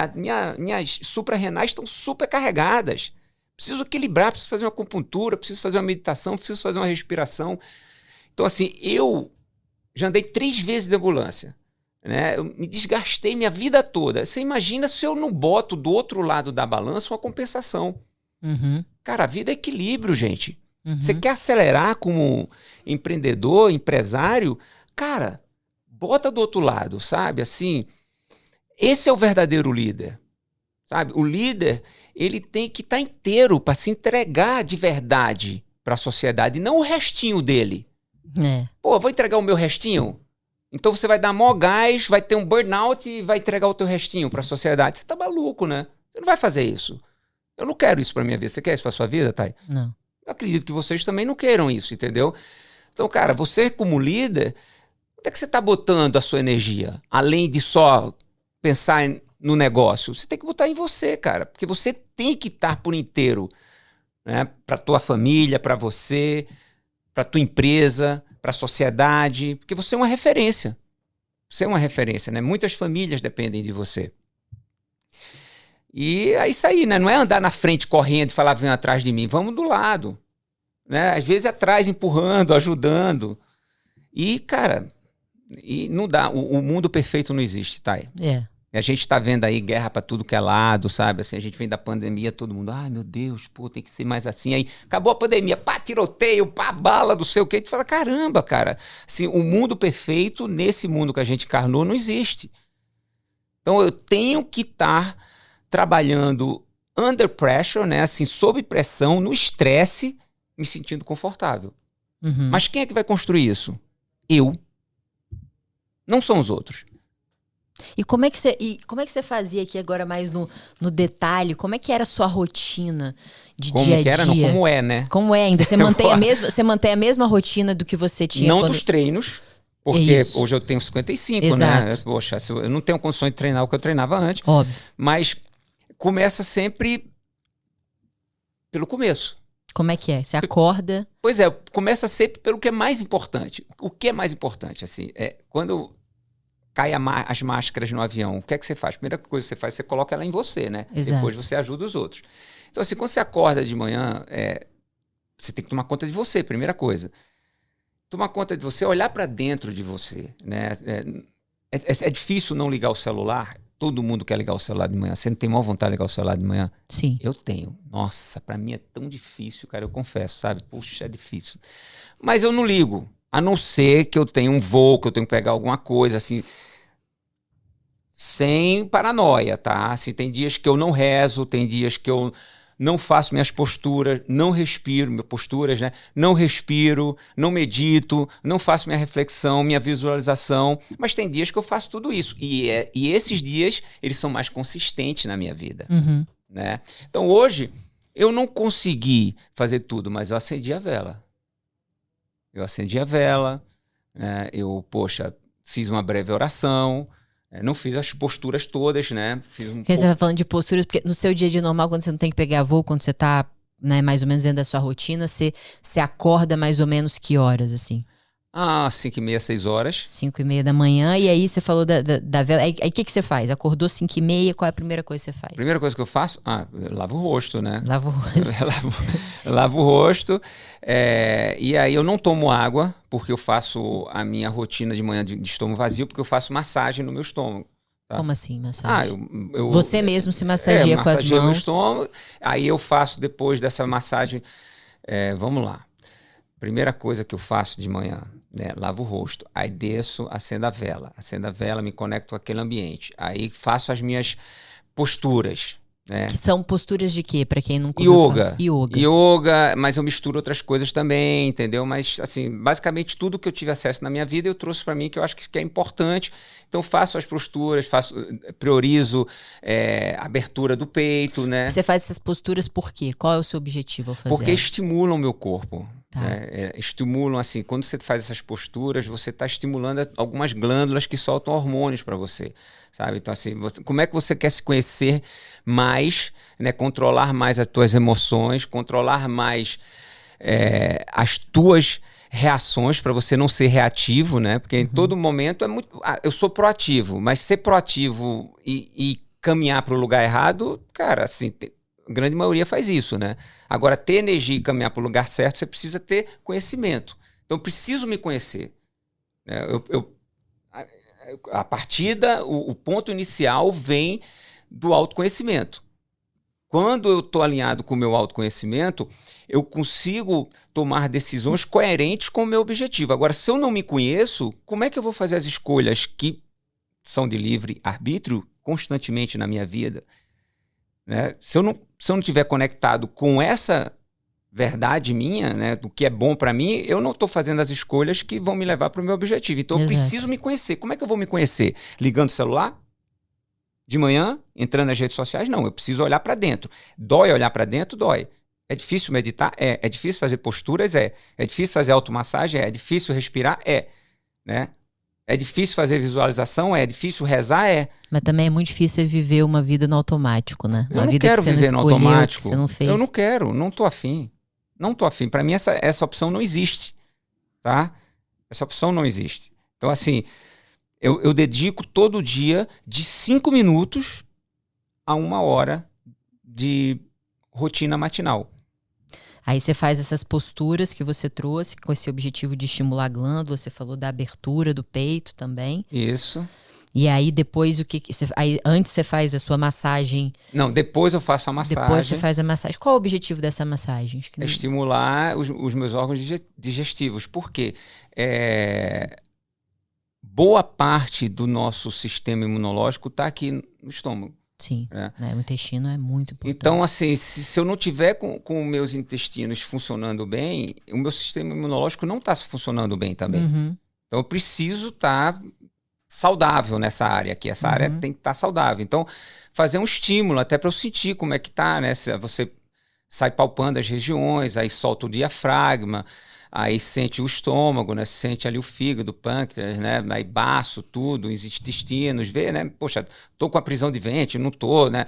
Speaker 4: minhas suprarrenais estão super carregadas. Preciso equilibrar, preciso fazer uma acupuntura, preciso fazer uma meditação, preciso fazer uma respiração. Então, assim, eu já andei 3 vezes de ambulância. Né? Eu me desgastei minha vida toda. Você imagina se eu não boto do outro lado da balança uma compensação. Cara, a vida é equilíbrio, gente. Você quer acelerar como empreendedor, empresário? Cara, bota do outro lado, sabe? Assim, esse é o verdadeiro líder. sabe? O líder, ele tem que estar inteiro para se entregar de verdade para a sociedade, e não o restinho dele. Pô, vou entregar o meu restinho? Então você vai dar maior gás, vai ter um burnout e vai entregar o teu restinho para a sociedade. Você tá maluco, né? Você não vai fazer isso. Eu não quero isso para minha vida. Você quer isso para sua vida, Thay?
Speaker 3: Não.
Speaker 4: Eu acredito que vocês também não queiram isso, entendeu? Então, cara, você como líder, onde é que você tá botando a sua energia? Além de só pensar no negócio, você tem que botar em você, cara. Porque você tem que estar por inteiro, né? Para tua família, para você, para tua empresa, para a sociedade, porque você é uma referência. Você é uma referência, né? Muitas famílias dependem de você. E é isso aí, né? Não é andar na frente correndo e falar, vem atrás de mim. Vamos do lado, né? Às vezes atrás, empurrando, ajudando. E, cara, e não dá. O mundo perfeito não existe, Thay. A gente tá vendo aí guerra pra tudo que é lado, sabe? Assim, a gente vem da pandemia, todo mundo, ai meu Deus, pô, tem que ser mais assim. Aí acabou a pandemia, pá, tiroteio, pá, bala, não sei o quê. Tu fala, caramba, cara. Assim, o mundo perfeito, nesse mundo que a gente encarnou, não existe. Então eu tenho que estar trabalhando under pressure, né? Assim, sob pressão, no estresse, me sentindo confortável. Mas quem é que vai construir isso? Eu. Não são os outros.
Speaker 3: E como é que você fazia aqui agora mais no detalhe? Como é que era a sua rotina de
Speaker 4: como
Speaker 3: dia a dia?
Speaker 4: Que era? Não, como é, né?
Speaker 3: Como é ainda? Você mantém a mesma rotina do que você tinha?
Speaker 4: Não dos treinos, porque hoje eu tenho 55,
Speaker 3: Exato.
Speaker 4: né? Poxa, eu não tenho condições de treinar o que eu treinava antes.
Speaker 3: Óbvio.
Speaker 4: Mas começa sempre pelo começo.
Speaker 3: Como é que é? Você acorda?
Speaker 4: Pois é, começa sempre pelo que é mais importante. O que é mais importante, assim, é quando cai as máscaras no avião, o que é que você faz? A primeira coisa que você faz, você coloca ela em você, né?
Speaker 3: Exato.
Speaker 4: Depois você ajuda os outros. Então, assim, quando você acorda de manhã, você tem que tomar conta de você, primeira coisa. Tomar conta de você, olhar para dentro de você, né? É difícil não ligar o celular. Todo mundo quer ligar o celular de manhã. Você não tem maior vontade de ligar o celular de manhã?
Speaker 3: Sim.
Speaker 4: Eu tenho. Nossa, para mim é tão difícil, cara, eu confesso, sabe? Puxa, é difícil. Mas eu não ligo. A não ser que eu tenha um voo, que eu tenho que pegar alguma coisa, assim, sem paranoia, tá? Assim, tem dias que eu não rezo, tem dias que eu não faço minhas posturas, não respiro, minhas posturas, né? Não respiro, não medito, não faço minha reflexão, minha visualização, mas tem dias que eu faço tudo isso. E esses dias, eles são mais consistentes na minha vida, né? Então, hoje, eu não consegui fazer tudo, mas eu acendi a vela. Eu, fiz uma breve oração, não fiz as posturas todas, né?
Speaker 3: Porque você vai falando de posturas, porque no seu dia a dia normal, quando você não tem que pegar voo, quando você tá, né, mais ou menos dentro da sua rotina, você acorda mais ou menos que horas, assim?
Speaker 4: 5h30, 6h.
Speaker 3: 5h30 da manhã, e aí você falou da vela. Aí o que você faz? Acordou 5h30, qual é a primeira coisa que você faz?
Speaker 4: Primeira coisa que eu faço? Eu lavo o rosto, né?
Speaker 3: Lavo o rosto.
Speaker 4: Lavo o rosto. E aí eu não tomo água, porque eu faço a minha rotina de manhã de estômago vazio, porque eu faço massagem no meu estômago. Tá?
Speaker 3: Como assim, massagem?
Speaker 4: Eu
Speaker 3: você mesmo se massageia com as mãos?
Speaker 4: Meu estômago. Aí eu faço depois dessa massagem. Vamos lá. Primeira coisa que eu faço de manhã, né? Lavo o rosto, aí desço, acendo a vela, me conecto com aquele ambiente, aí faço as minhas posturas, né?
Speaker 3: Que são posturas de quê, pra quem não conhece?
Speaker 4: Yoga, mas eu misturo outras coisas também, entendeu? Mas, assim, basicamente tudo que eu tive acesso na minha vida eu trouxe para mim, que eu acho que é importante. Então faço as posturas, priorizo abertura do peito, né?
Speaker 3: Você faz essas posturas por quê? Qual é o seu objetivo ao fazer?
Speaker 4: Porque estimulam o meu corpo.
Speaker 3: Tá.
Speaker 4: Estimulam, assim, quando você faz essas posturas, você está estimulando algumas glândulas que soltam hormônios para você, sabe? Então, assim, como é que você quer se conhecer mais, né? Controlar mais as tuas emoções, controlar mais as tuas reações para você não ser reativo, né? Porque em todo momento eu sou proativo, mas ser proativo e caminhar para o lugar errado, cara, assim, a grande maioria faz isso, né? Agora, ter energia e caminhar para o lugar certo, você precisa ter conhecimento. Então, eu preciso me conhecer. A partida, o ponto inicial vem do autoconhecimento. Quando eu estou alinhado com o meu autoconhecimento, eu consigo tomar decisões coerentes com o meu objetivo. Agora, se eu não me conheço, como é que eu vou fazer as escolhas que são de livre arbítrio constantemente na minha vida? né? Se eu não tiver conectado com essa verdade minha, né, do que é bom para mim, eu não estou fazendo as escolhas que vão me levar para o meu objetivo. Então, eu preciso me conhecer. Como é que eu vou me conhecer? Ligando o celular? De manhã? Entrando nas redes sociais? Não, eu preciso olhar para dentro. Dói olhar para dentro? Dói. É difícil meditar? É. É difícil fazer posturas? É. É difícil fazer automassagem? É. É difícil respirar? É. Né? É difícil fazer visualização? É. É difícil rezar? É.
Speaker 3: Mas também é muito difícil viver uma vida no automático, né?
Speaker 4: Eu
Speaker 3: uma
Speaker 4: não
Speaker 3: vida
Speaker 4: quero
Speaker 3: que você
Speaker 4: viver
Speaker 3: não
Speaker 4: no
Speaker 3: escolheu,
Speaker 4: automático.
Speaker 3: que você não fez.
Speaker 4: Eu não quero, não tô afim. Não tô afim. Para mim, essa opção não existe. Tá? Essa opção não existe. Então, assim, eu dedico todo dia de 5 minutos a 1 hora de rotina matinal.
Speaker 3: Aí você faz essas posturas que você trouxe com esse objetivo de estimular a glândula. Você falou da abertura do peito também.
Speaker 4: Isso.
Speaker 3: E aí depois aí antes você faz a sua massagem.
Speaker 4: Não, depois eu faço a massagem.
Speaker 3: Depois você faz a massagem. Qual é o objetivo dessa massagem? Acho que não...
Speaker 4: Estimular os meus órgãos digestivos. Por quê? Boa parte do nosso sistema imunológico está aqui no estômago.
Speaker 3: Sim, o intestino é muito importante.
Speaker 4: Então, assim, se eu não tiver com meus intestinos funcionando bem, o meu sistema imunológico não está funcionando bem também.
Speaker 3: Uhum.
Speaker 4: Então, eu preciso estar saudável nessa área aqui. Essa área tem que estar saudável. Então, fazer um estímulo até para eu sentir como é que tá, né? Você sai palpando as regiões, aí solta o diafragma, aí sente o estômago, né? Sente ali o fígado, o pâncreas, né? Aí baço, tudo, os intestinos, vê, né? Poxa, tô com a prisão de ventre, não tô, né?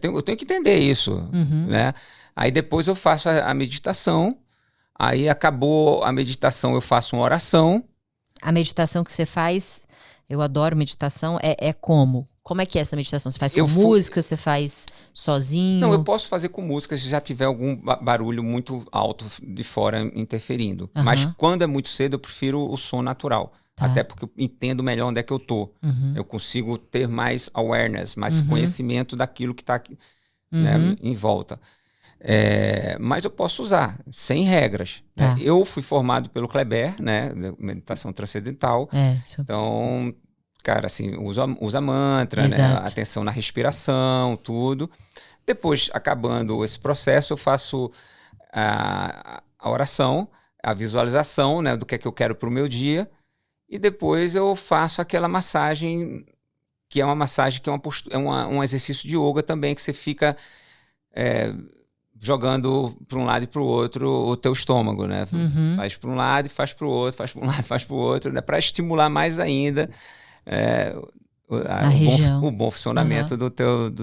Speaker 4: Eu tenho que entender isso, né? Aí depois eu faço a meditação, aí acabou a meditação, eu faço uma oração.
Speaker 3: A meditação que você faz, eu adoro meditação, é como? Como é que é essa meditação? Você faz com música? Você faz sozinho?
Speaker 4: Não, eu posso fazer com música se já tiver algum barulho muito alto de fora interferindo.
Speaker 3: Uhum.
Speaker 4: Mas quando é muito cedo, eu prefiro o som natural. Tá. Até porque eu entendo melhor onde é que eu tô. Eu consigo ter mais awareness, mais conhecimento daquilo que está né, em volta. Mas eu posso usar, sem regras.
Speaker 3: Tá.
Speaker 4: Né? Eu fui formado pelo Kleber, né, meditação transcendental. Então... Cara, assim, usa mantra, né? Atenção na respiração, tudo. Depois, acabando esse processo, eu faço a oração, a visualização, né? Do que é que eu quero para o meu dia. E depois eu faço aquela massagem, que é uma massagem que é um exercício de yoga também, que você fica jogando para um lado e para o outro o teu estômago, né? Faz para um lado e faz para o outro, faz para um lado e faz para o outro, né? Para estimular mais ainda o bom funcionamento dos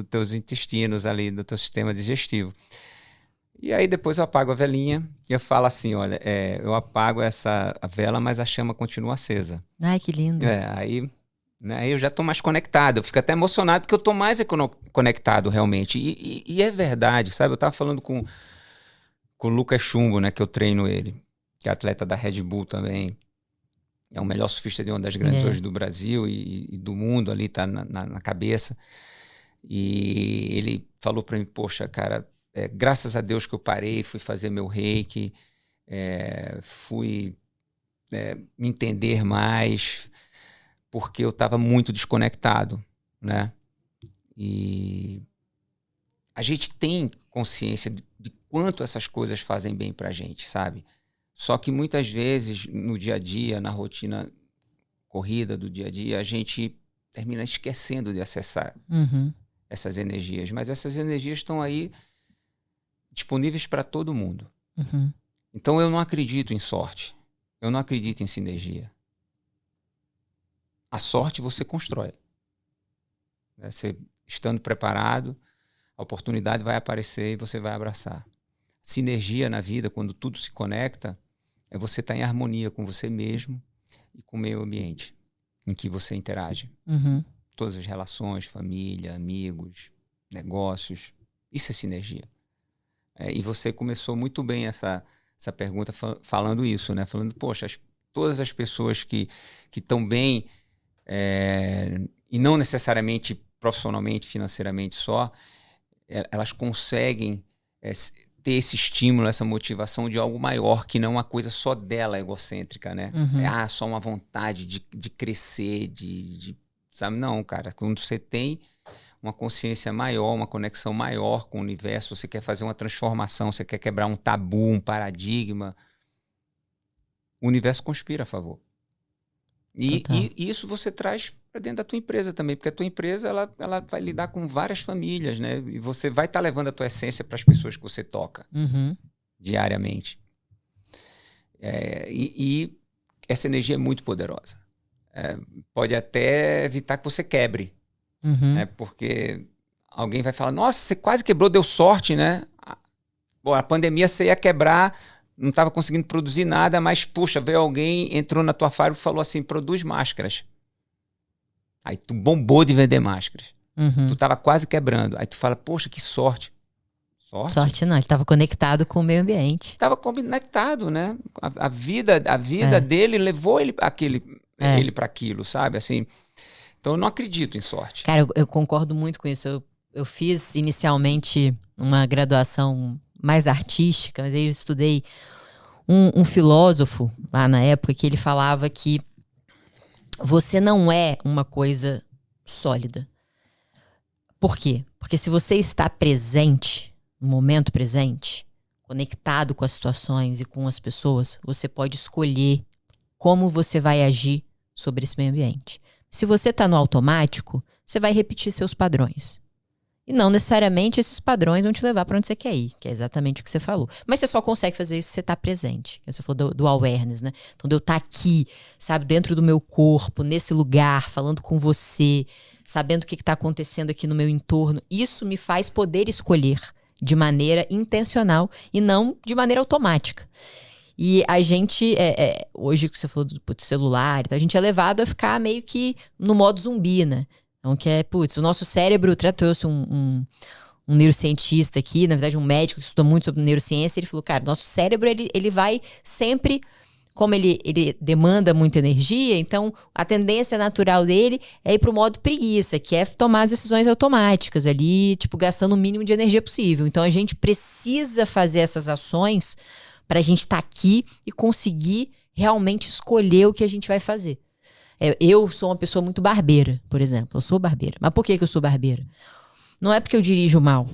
Speaker 4: teus intestinos ali, do teu sistema digestivo. E aí depois eu apago a velinha e eu falo assim, olha, eu apago a vela, mas a chama continua acesa.
Speaker 3: Ai, que lindo.
Speaker 4: Aí eu já estou mais conectado, eu fico até emocionado porque eu estou mais conectado realmente. E é verdade, sabe? Eu estava falando com o Lucas Chumbo, né, que eu treino ele, que é atleta da Red Bull também. É o melhor surfista de ondas grandes hoje do Brasil e do mundo ali, tá na cabeça. E ele falou para mim, poxa, cara, graças a Deus que eu parei, fui fazer meu reiki, fui me entender mais, porque eu estava muito desconectado, né? E a gente tem consciência de quanto essas coisas fazem bem pra gente, sabe? Só que muitas vezes, no dia a dia, na rotina corrida do dia a dia, a gente termina esquecendo de acessar essas energias. Mas essas energias estão aí disponíveis para todo mundo. Então eu não acredito em sorte. Eu não acredito em sinergia. A sorte você constrói. Você, estando preparado, a oportunidade vai aparecer e você vai abraçar. Sinergia na vida, quando tudo se conecta, é você estar em harmonia com você mesmo e com o meio ambiente em que você interage. Todas as relações, família, amigos, negócios, isso é sinergia. E você começou muito bem essa pergunta falando isso, né? Falando, poxa, todas as pessoas que estão bem, e não necessariamente profissionalmente, financeiramente só, elas conseguem ter esse estímulo, essa motivação de algo maior, que não uma coisa só dela egocêntrica, né? Só uma vontade de crescer, sabe? Não, cara, quando você tem uma consciência maior, uma conexão maior com o universo, você quer fazer uma transformação, você quer quebrar um tabu, um paradigma, o universo conspira a favor. E isso você traz para dentro da tua empresa também, porque a tua empresa ela vai lidar com várias famílias, né? E você vai estar levando a tua essência para as pessoas que você toca diariamente. E essa energia é muito poderosa. Pode até evitar que você quebre, né? Porque alguém vai falar, nossa, você quase quebrou, deu sorte, né? Bom, a pandemia você ia quebrar, não estava conseguindo produzir nada, mas, puxa, veio alguém, entrou na tua fábrica e falou assim, produz máscaras. Aí tu bombou de vender máscaras. Tu estava quase quebrando. Aí tu fala, poxa, que sorte.
Speaker 3: Sorte não, ele estava conectado com o meio ambiente.
Speaker 4: Estava conectado, né? A vida dele levou ele para aquilo, sabe? Assim, então eu não acredito em sorte.
Speaker 3: Cara, eu concordo muito com isso. Eu fiz inicialmente uma graduação mais artística, mas aí eu estudei um filósofo lá na época que ele falava que você não é uma coisa sólida. Por quê? Porque se você está presente, no momento presente, conectado com as situações e com as pessoas, você pode escolher como você vai agir sobre esse meio ambiente. Se você está no automático, você vai repetir seus padrões. E não necessariamente esses padrões vão te levar para onde você quer ir, que é exatamente o que você falou. Mas você só consegue fazer isso se você está presente. Você falou do awareness, né? Então, de eu estar aqui, sabe, dentro do meu corpo, nesse lugar, falando com você, sabendo o que está acontecendo aqui no meu entorno. Isso me faz poder escolher de maneira intencional e não de maneira automática. E a gente, hoje que você falou do celular, a gente é levado a ficar meio que no modo zumbi, né? Então, o nosso cérebro, trouxe um neurocientista aqui, na verdade um médico que estuda muito sobre neurociência, ele falou, cara, nosso cérebro, ele vai sempre, como ele demanda muita energia, então a tendência natural dele é ir pro modo preguiça, que é tomar as decisões automáticas ali, tipo, gastando o mínimo de energia possível. Então a gente precisa fazer essas ações pra gente estar aqui e conseguir realmente escolher o que a gente vai fazer. Eu sou uma pessoa muito barbeira, por exemplo. Eu sou barbeira. Mas por que eu sou barbeira? Não é porque eu dirijo mal.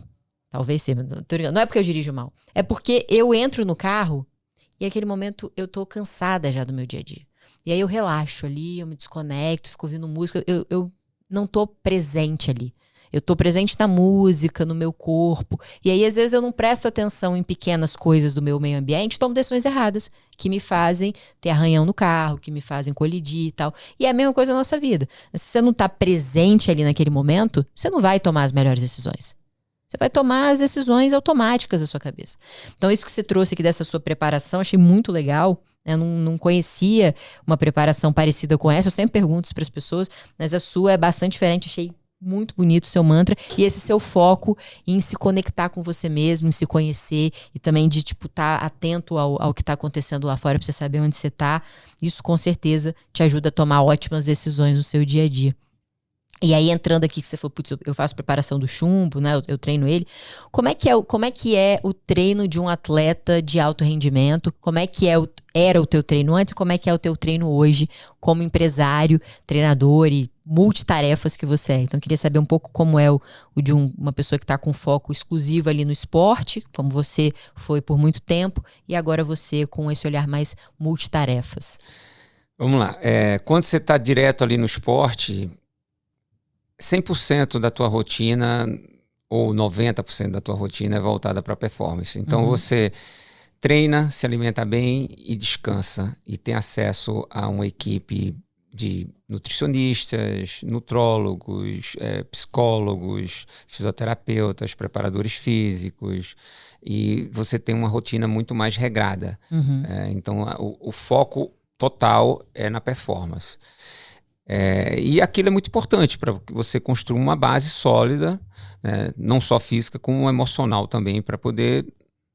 Speaker 3: Talvez seja, não é porque eu dirijo mal. É porque eu entro no carro e naquele momento eu tô cansada já do meu dia a dia. E aí eu relaxo ali, eu me desconecto, fico ouvindo música. Eu não tô presente ali. Eu tô presente na música, no meu corpo. E aí, às vezes, eu não presto atenção em pequenas coisas do meu meio ambiente, tomo decisões erradas, que me fazem ter arranhão no carro, que me fazem colidir e tal. E é a mesma coisa na nossa vida. Se você não tá presente ali naquele momento, você não vai tomar as melhores decisões. Você vai tomar as decisões automáticas da sua cabeça. Então, isso que você trouxe aqui dessa sua preparação, achei muito legal. Eu não conhecia uma preparação parecida com essa. Eu sempre pergunto isso para as pessoas, mas a sua é bastante diferente. Achei muito bonito o seu mantra e esse seu foco em se conectar com você mesmo, em se conhecer e também de, tipo, estar atento ao que está acontecendo lá fora para você saber onde você está. Isso com certeza te ajuda a tomar ótimas decisões no seu dia a dia. E aí, entrando aqui, que você falou, putz, eu faço preparação do chumbo, né? Eu treino ele. Como é que é o treino de um atleta de alto rendimento? Como é que era o teu treino antes? Como é que é o teu treino hoje como empresário, treinador e multitarefas que você é? Então, eu queria saber um pouco como é o de uma pessoa que está com foco exclusivo ali no esporte, como você foi por muito tempo, e agora você com esse olhar mais multitarefas.
Speaker 4: Vamos lá. Quando você está direto ali no esporte, 100% da tua rotina ou 90% da tua rotina é voltada para a performance. Então você treina, se alimenta bem e descansa e tem acesso a uma equipe de nutricionistas, nutrólogos, psicólogos, fisioterapeutas, preparadores físicos, e você tem uma rotina muito mais regrada. Então o foco total é na performance. E aquilo é muito importante para que você construa uma base sólida, né, não só física, como emocional também, para poder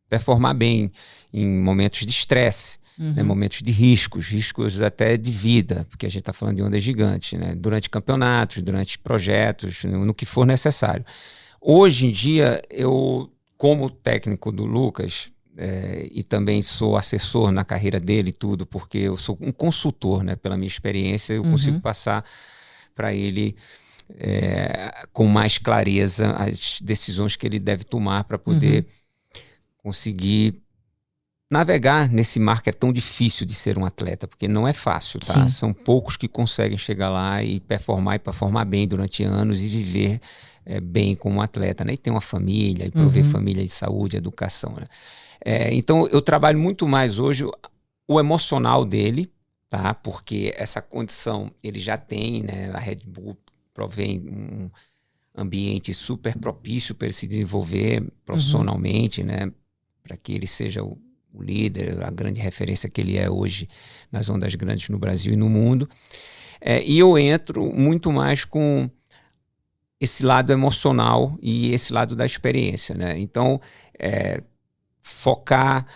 Speaker 4: performar bem em momentos de estresse, né, momentos de riscos até de vida, porque a gente está falando de ondas gigantes, né, durante campeonatos, durante projetos, no que for necessário. Hoje em dia, eu, como técnico do Lucas, e também sou assessor na carreira dele e tudo, porque eu sou um consultor, né? Pela minha experiência, eu consigo passar para ele com mais clareza as decisões que ele deve tomar para poder conseguir navegar nesse mar que é tão difícil de ser um atleta, porque não é fácil, tá?
Speaker 3: Sim.
Speaker 4: São poucos que conseguem chegar lá e performar bem durante anos e viver bem como atleta, né? E ter uma família, e prover família de saúde, educação, né? Então eu trabalho muito mais hoje o emocional dele, tá? Porque essa condição ele já tem, né? A Red Bull provém um ambiente super propício para ele se desenvolver profissionalmente, né? Para que ele seja o líder, a grande referência que ele é hoje nas ondas grandes no Brasil e no mundo. E eu entro muito mais com esse lado emocional e esse lado da experiência, né? Então, focar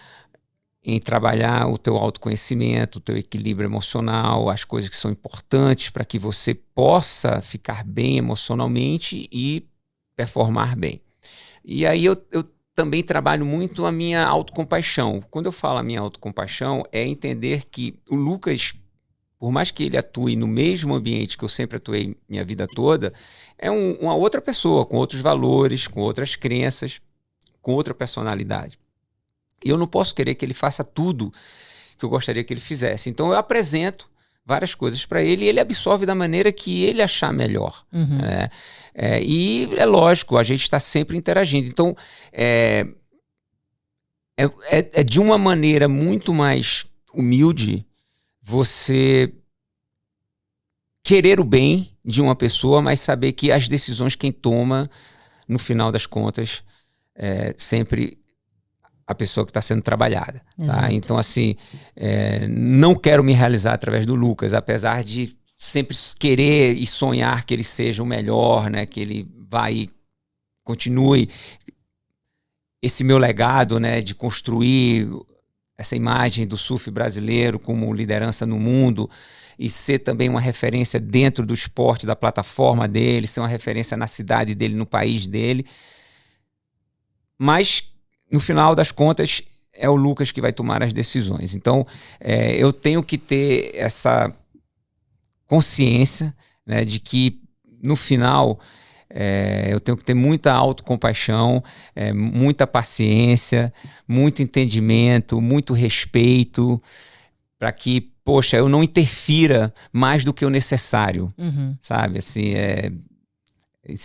Speaker 4: em trabalhar o teu autoconhecimento, o teu equilíbrio emocional, as coisas que são importantes para que você possa ficar bem emocionalmente e performar bem. E aí eu também trabalho muito a minha autocompaixão. Quando eu falo a minha autocompaixão, é entender que o Lucas, por mais que ele atue no mesmo ambiente que eu sempre atuei minha vida toda, é uma outra pessoa, com outros valores, com outras crenças, com outra personalidade. E eu não posso querer que ele faça tudo que eu gostaria que ele fizesse. Então eu apresento várias coisas para ele e ele absorve da maneira que ele achar melhor. E é lógico, a gente está sempre interagindo. Então é de uma maneira muito mais humilde você querer o bem de uma pessoa, mas saber que as decisões quem toma, no final das contas, sempre a pessoa que está sendo trabalhada. Tá? Então, assim, não quero me realizar através do Lucas, apesar de sempre querer e sonhar que ele seja o melhor, né? Que ele vai e continue esse meu legado, né? De construir essa imagem do surf brasileiro como liderança no mundo e ser também uma referência dentro do esporte, da plataforma dele, ser uma referência na cidade dele, no país dele. Mas no final das contas, é o Lucas que vai tomar as decisões. Então, eu tenho que ter essa consciência, né, de que, no final, eu tenho que ter muita autocompaixão, muita paciência, muito entendimento, muito respeito, para que, poxa, eu não interfira mais do que o necessário, sabe? Assim,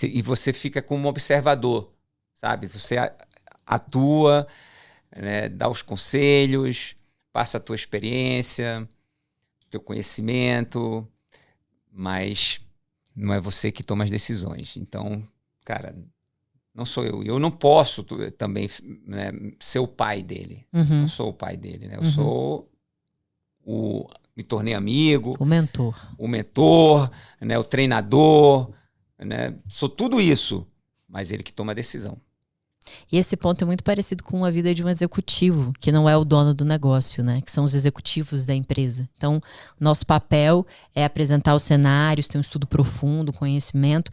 Speaker 4: e você fica como observador, sabe? Você atua, né, dá os conselhos, passa a tua experiência, teu conhecimento, mas não é você que toma as decisões. Então, cara, não sou eu. Eu não posso também, né, ser o pai dele. Não sou o pai dele, né? Eu sou me tornei amigo. O mentor, né, o treinador, né? Sou tudo isso, mas ele que toma a decisão.
Speaker 3: E esse ponto é muito parecido com a vida de um executivo, que não é o dono do negócio, né? Que são os executivos da empresa. Então, nosso papel é apresentar os cenários, ter um estudo profundo, conhecimento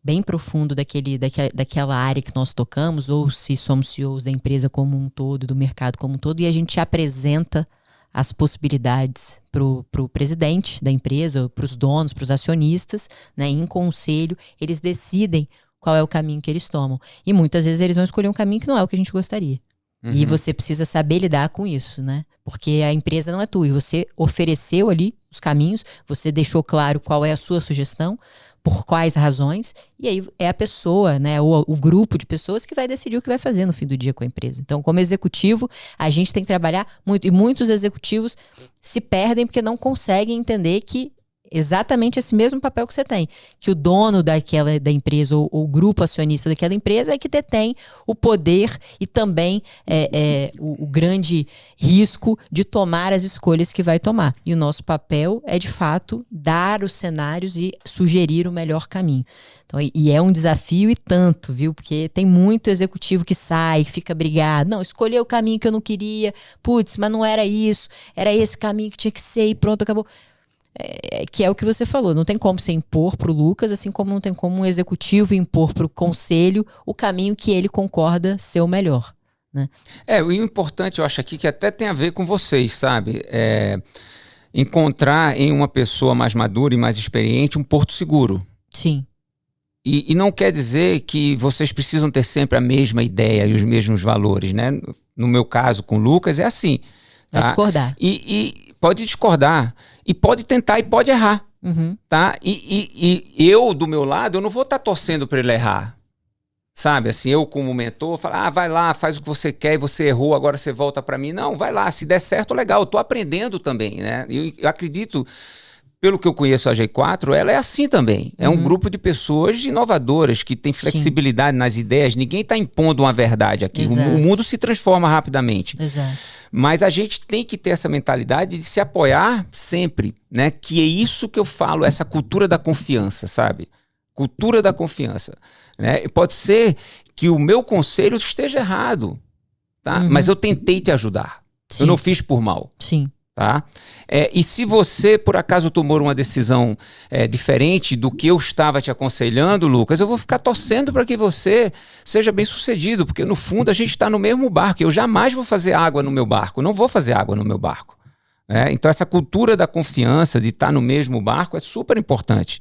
Speaker 3: bem profundo daquela área que nós tocamos, ou se somos CEOs da empresa como um todo, do mercado como um todo, e a gente apresenta as possibilidades pro presidente da empresa, para os donos, para os acionistas, né? Em conselho, eles decidem qual é o caminho que eles tomam. E muitas vezes eles vão escolher um caminho que não é o que a gente gostaria. E você precisa saber lidar com isso, né? Porque a empresa não é tua. E você ofereceu ali os caminhos, você deixou claro qual é a sua sugestão, por quais razões, e aí é a pessoa, né, ou o grupo de pessoas que vai decidir o que vai fazer no fim do dia com a empresa. Então, como executivo, a gente tem que trabalhar muito. E muitos executivos se perdem porque não conseguem entender que exatamente esse mesmo papel que você tem, que o dono da empresa ou o grupo acionista daquela empresa é que detém o poder e também o grande risco de tomar as escolhas que vai tomar. E o nosso papel é, de fato, dar os cenários e sugerir o melhor caminho. Então, e é um desafio e tanto, viu? Porque tem muito executivo que sai, que fica brigado. Não, escolheu o caminho que eu não queria. Putz, mas não era isso. Era esse caminho que tinha que ser e pronto, acabou. Que é o que você falou, não tem como você impor pro Lucas, assim como não tem como um executivo impor pro conselho o caminho que ele concorda ser o melhor, né?
Speaker 4: O importante, eu acho aqui, que até tem a ver com vocês, sabe? Encontrar em uma pessoa mais madura e mais experiente um porto seguro.
Speaker 3: Sim.
Speaker 4: E não quer dizer que vocês precisam ter sempre a mesma ideia e os mesmos valores, né? No meu caso, com o Lucas, é assim.
Speaker 3: Vai
Speaker 4: Tá?
Speaker 3: discordar.
Speaker 4: E pode discordar. E pode tentar e pode errar. Tá? E eu, do meu lado, eu não vou estar torcendo para ele errar. Sabe, assim, eu como mentor, falar, vai lá, faz o que você quer e você errou, agora você volta para mim. Não, vai lá, se der certo, legal, eu tô aprendendo também, né? Eu acredito, pelo que eu conheço a G4, ela é assim também. É um grupo de pessoas inovadoras, que tem flexibilidade nas ideias, ninguém está impondo uma verdade aqui. O mundo se transforma rapidamente.
Speaker 3: Exato.
Speaker 4: Mas a gente tem que ter essa mentalidade de se apoiar sempre, né? Que é isso que eu falo, essa cultura da confiança, sabe? Cultura da confiança, né? E pode ser que o meu conselho esteja errado, tá? Mas eu tentei te ajudar.
Speaker 3: Sim.
Speaker 4: Eu não fiz por mal.
Speaker 3: Sim.
Speaker 4: Tá? E se você, por acaso, tomou uma decisão diferente do que eu estava te aconselhando, Lucas, eu vou ficar torcendo para que você seja bem sucedido, porque no fundo a gente está no mesmo barco. Eu jamais vou fazer água no meu barco, não vou fazer água no meu barco. Então essa cultura da confiança, de estar no mesmo barco, é super importante.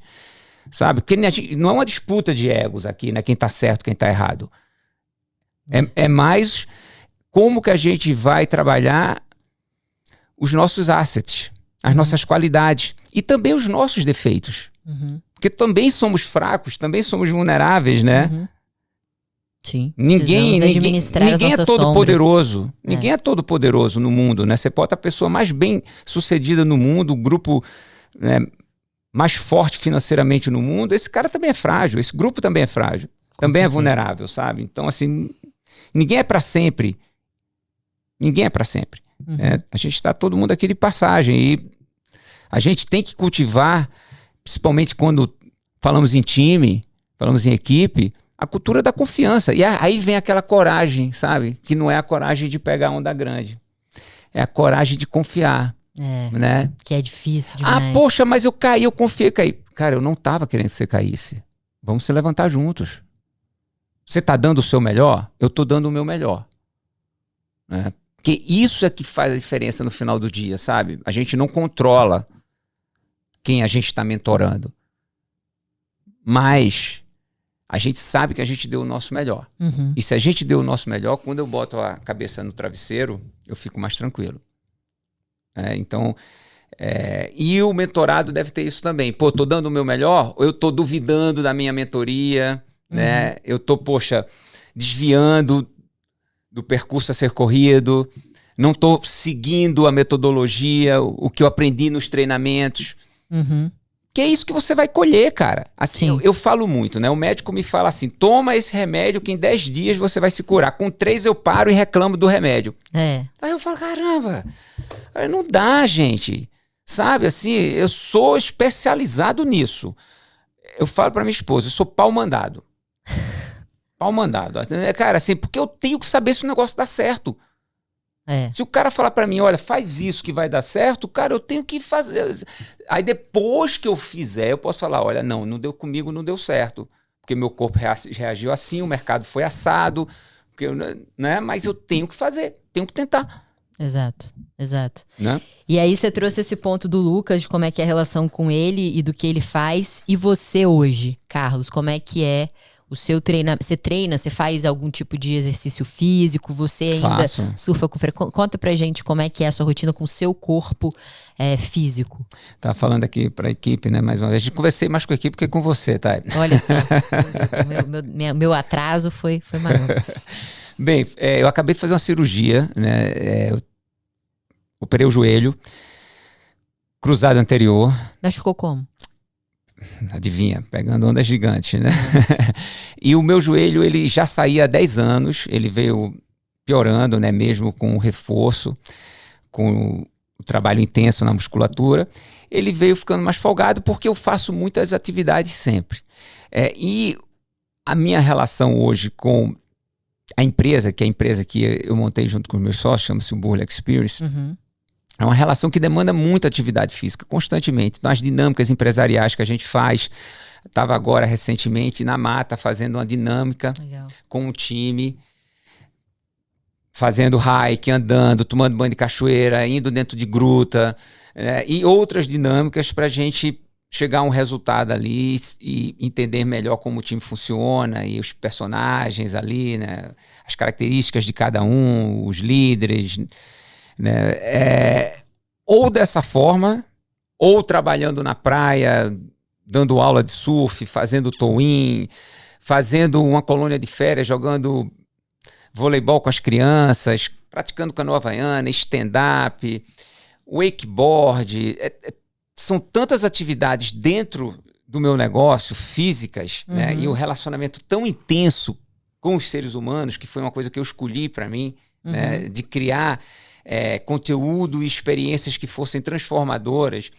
Speaker 4: Sabe? Porque não é uma disputa de egos aqui, né? Quem está certo, quem está errado. É mais como que a gente vai trabalhar os nossos assets, as nossas qualidades e também os nossos defeitos. Porque também somos fracos, também somos vulneráveis, né?
Speaker 3: Sim.
Speaker 4: Ninguém é todo poderoso. Ninguém é todo poderoso no mundo, né? Você pode ter a pessoa mais bem sucedida no mundo, o grupo, né, mais forte financeiramente no mundo, esse cara também é frágil, esse grupo também é frágil, também é vulnerável, sabe? Então, assim, ninguém é para sempre. Ninguém é para sempre. A gente está todo mundo aqui de passagem e a gente tem que cultivar, principalmente quando falamos em time, falamos em equipe, a cultura da confiança. E aí vem aquela coragem, sabe? Que não é a coragem de pegar onda grande, é a coragem de confiar. Né?
Speaker 3: Que é difícil demais.
Speaker 4: Poxa, mas eu caí, eu confiei, caí. Cara, eu não estava querendo que você caísse. Vamos se levantar juntos. Você está dando o seu melhor? Eu estou dando o meu melhor. Né? Porque isso é que faz a diferença no final do dia, sabe? A gente não controla quem a gente está mentorando. Mas a gente sabe que a gente deu o nosso melhor. E se a gente deu o nosso melhor, quando eu boto a cabeça no travesseiro, eu fico mais tranquilo. Então, e o mentorado deve ter isso também. Pô, tô dando o meu melhor ou eu tô duvidando da minha mentoria, né? Eu tô, desviando do percurso a ser corrido, não tô seguindo a metodologia, o que eu aprendi nos treinamentos. Que é isso que você vai colher, cara. Assim, eu falo muito, né? O médico me fala assim, toma esse remédio que em 10 dias você vai se curar. Com 3 eu paro e reclamo do remédio. Aí eu falo, caramba, não dá, gente. Sabe, assim, eu sou especializado nisso. Eu falo pra minha esposa, eu sou pau mandado. Pau mandado. Cara, assim, porque eu tenho que saber se o negócio dá certo. Se o cara falar pra mim, olha, faz isso que vai dar certo, cara, eu tenho que fazer. Aí depois que eu fizer, eu posso falar, olha, não deu comigo, não deu certo. Porque meu corpo reagiu assim, o mercado foi assado, porque, né? Mas eu tenho que fazer, tenho que tentar.
Speaker 3: Exato.
Speaker 4: Né?
Speaker 3: E aí você trouxe esse ponto do Lucas, de como é que é a relação com ele e do que ele faz. E você hoje, Carlos, como é que é o seu treinamento? Você treina, você faz algum tipo de exercício físico? Você ainda surfa com frequência? Conta pra gente como é que é a sua rotina com o seu corpo físico.
Speaker 4: Tava falando aqui pra equipe, né? Mais uma vez. A gente conversei mais com a equipe que com você, tá?
Speaker 3: Olha só, meu atraso foi maior.
Speaker 4: Bem, eu acabei de fazer uma cirurgia, né? Eu operei o joelho, cruzado anterior.
Speaker 3: Machucou como?
Speaker 4: Adivinha, pegando ondas gigantes, né? E o meu joelho, ele já saía há 10 anos, ele veio piorando, né? Mesmo com o reforço, com o trabalho intenso na musculatura, ele veio ficando mais folgado porque eu faço muitas atividades sempre. E a minha relação hoje com a empresa, que é a empresa que eu montei junto com os meus sócios, chama-se o Burle Experience, é uma relação que demanda muita atividade física, constantemente. Então, as dinâmicas empresariais que a gente faz, estava agora recentemente na mata fazendo uma dinâmica com o time, fazendo hike, andando, tomando banho de cachoeira, indo dentro de gruta, e outras dinâmicas para a gente chegar a um resultado ali e entender melhor como o time funciona e os personagens ali, né? As características de cada um, os líderes, né? Ou dessa forma, ou trabalhando na praia, dando aula de surf, fazendo tow-in, fazendo uma colônia de férias, jogando voleibol com as crianças, praticando canoa havaiana, stand-up, wakeboard. São tantas atividades dentro do meu negócio, físicas, né? E o relacionamento tão intenso com os seres humanos, que foi uma coisa que eu escolhi para mim, né? De criar conteúdo e experiências que fossem transformadoras,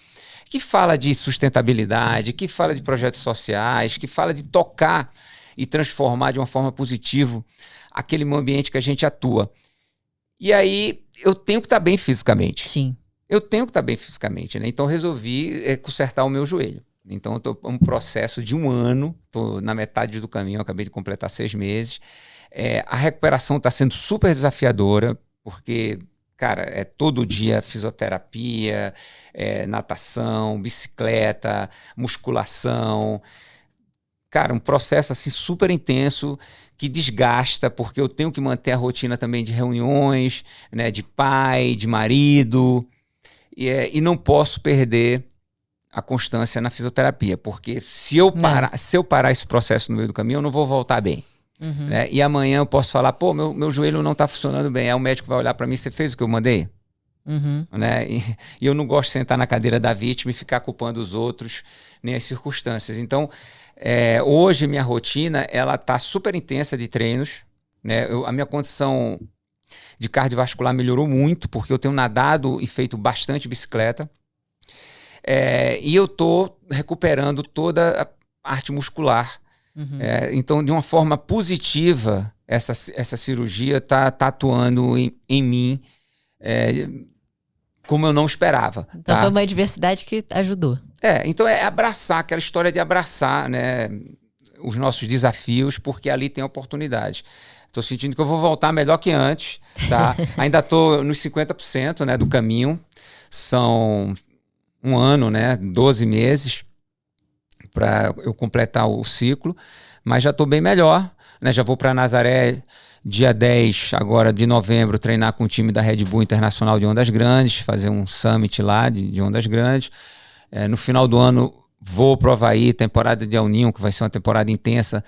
Speaker 4: que fala de sustentabilidade, que fala de projetos sociais, que fala de tocar e transformar de uma forma positiva aquele meio ambiente que a gente atua. E aí eu tenho que estar bem fisicamente.
Speaker 3: Sim.
Speaker 4: Eu tenho que estar bem fisicamente, né? Então resolvi consertar o meu joelho. Então eu estou em um processo de 1 ano, estou na metade do caminho, acabei de completar 6 meses. A recuperação está sendo super desafiadora, porque, cara, é todo dia fisioterapia, natação, bicicleta, musculação. Cara, um processo assim super intenso que desgasta, porque eu tenho que manter a rotina também de reuniões, né, de pai, de marido. E não posso perder a constância na fisioterapia, porque se eu parar esse processo no meio do caminho, eu não vou voltar bem. Né? E amanhã eu posso falar, pô, meu joelho não está funcionando bem. Aí o médico vai olhar para mim, você fez o que eu mandei? Né? E eu não gosto de sentar na cadeira da vítima e ficar culpando os outros, nem as circunstâncias. Então, hoje minha rotina ela está super intensa de treinos. Né? A minha condição de cardiovascular melhorou muito, porque eu tenho nadado e feito bastante bicicleta. E eu estou recuperando toda a arte muscular. Então, de uma forma positiva, essa cirurgia está atuando em mim como eu não esperava.
Speaker 3: Então foi uma adversidade que ajudou.
Speaker 4: Então abraçar, aquela história de abraçar, né, os nossos desafios, porque ali tem oportunidade. Estou sentindo que eu vou voltar melhor que antes, tá? Ainda estou nos 50%, né, do caminho. São 1 ano, né, 12 meses para eu completar o ciclo, mas já estou bem melhor, né? Já vou para Nazaré dia 10 agora de novembro treinar com o time da Red Bull Internacional de Ondas Grandes, fazer um summit lá de Ondas Grandes. No final do ano vou para o Havaí, temporada de El Niño, que vai ser uma temporada intensa.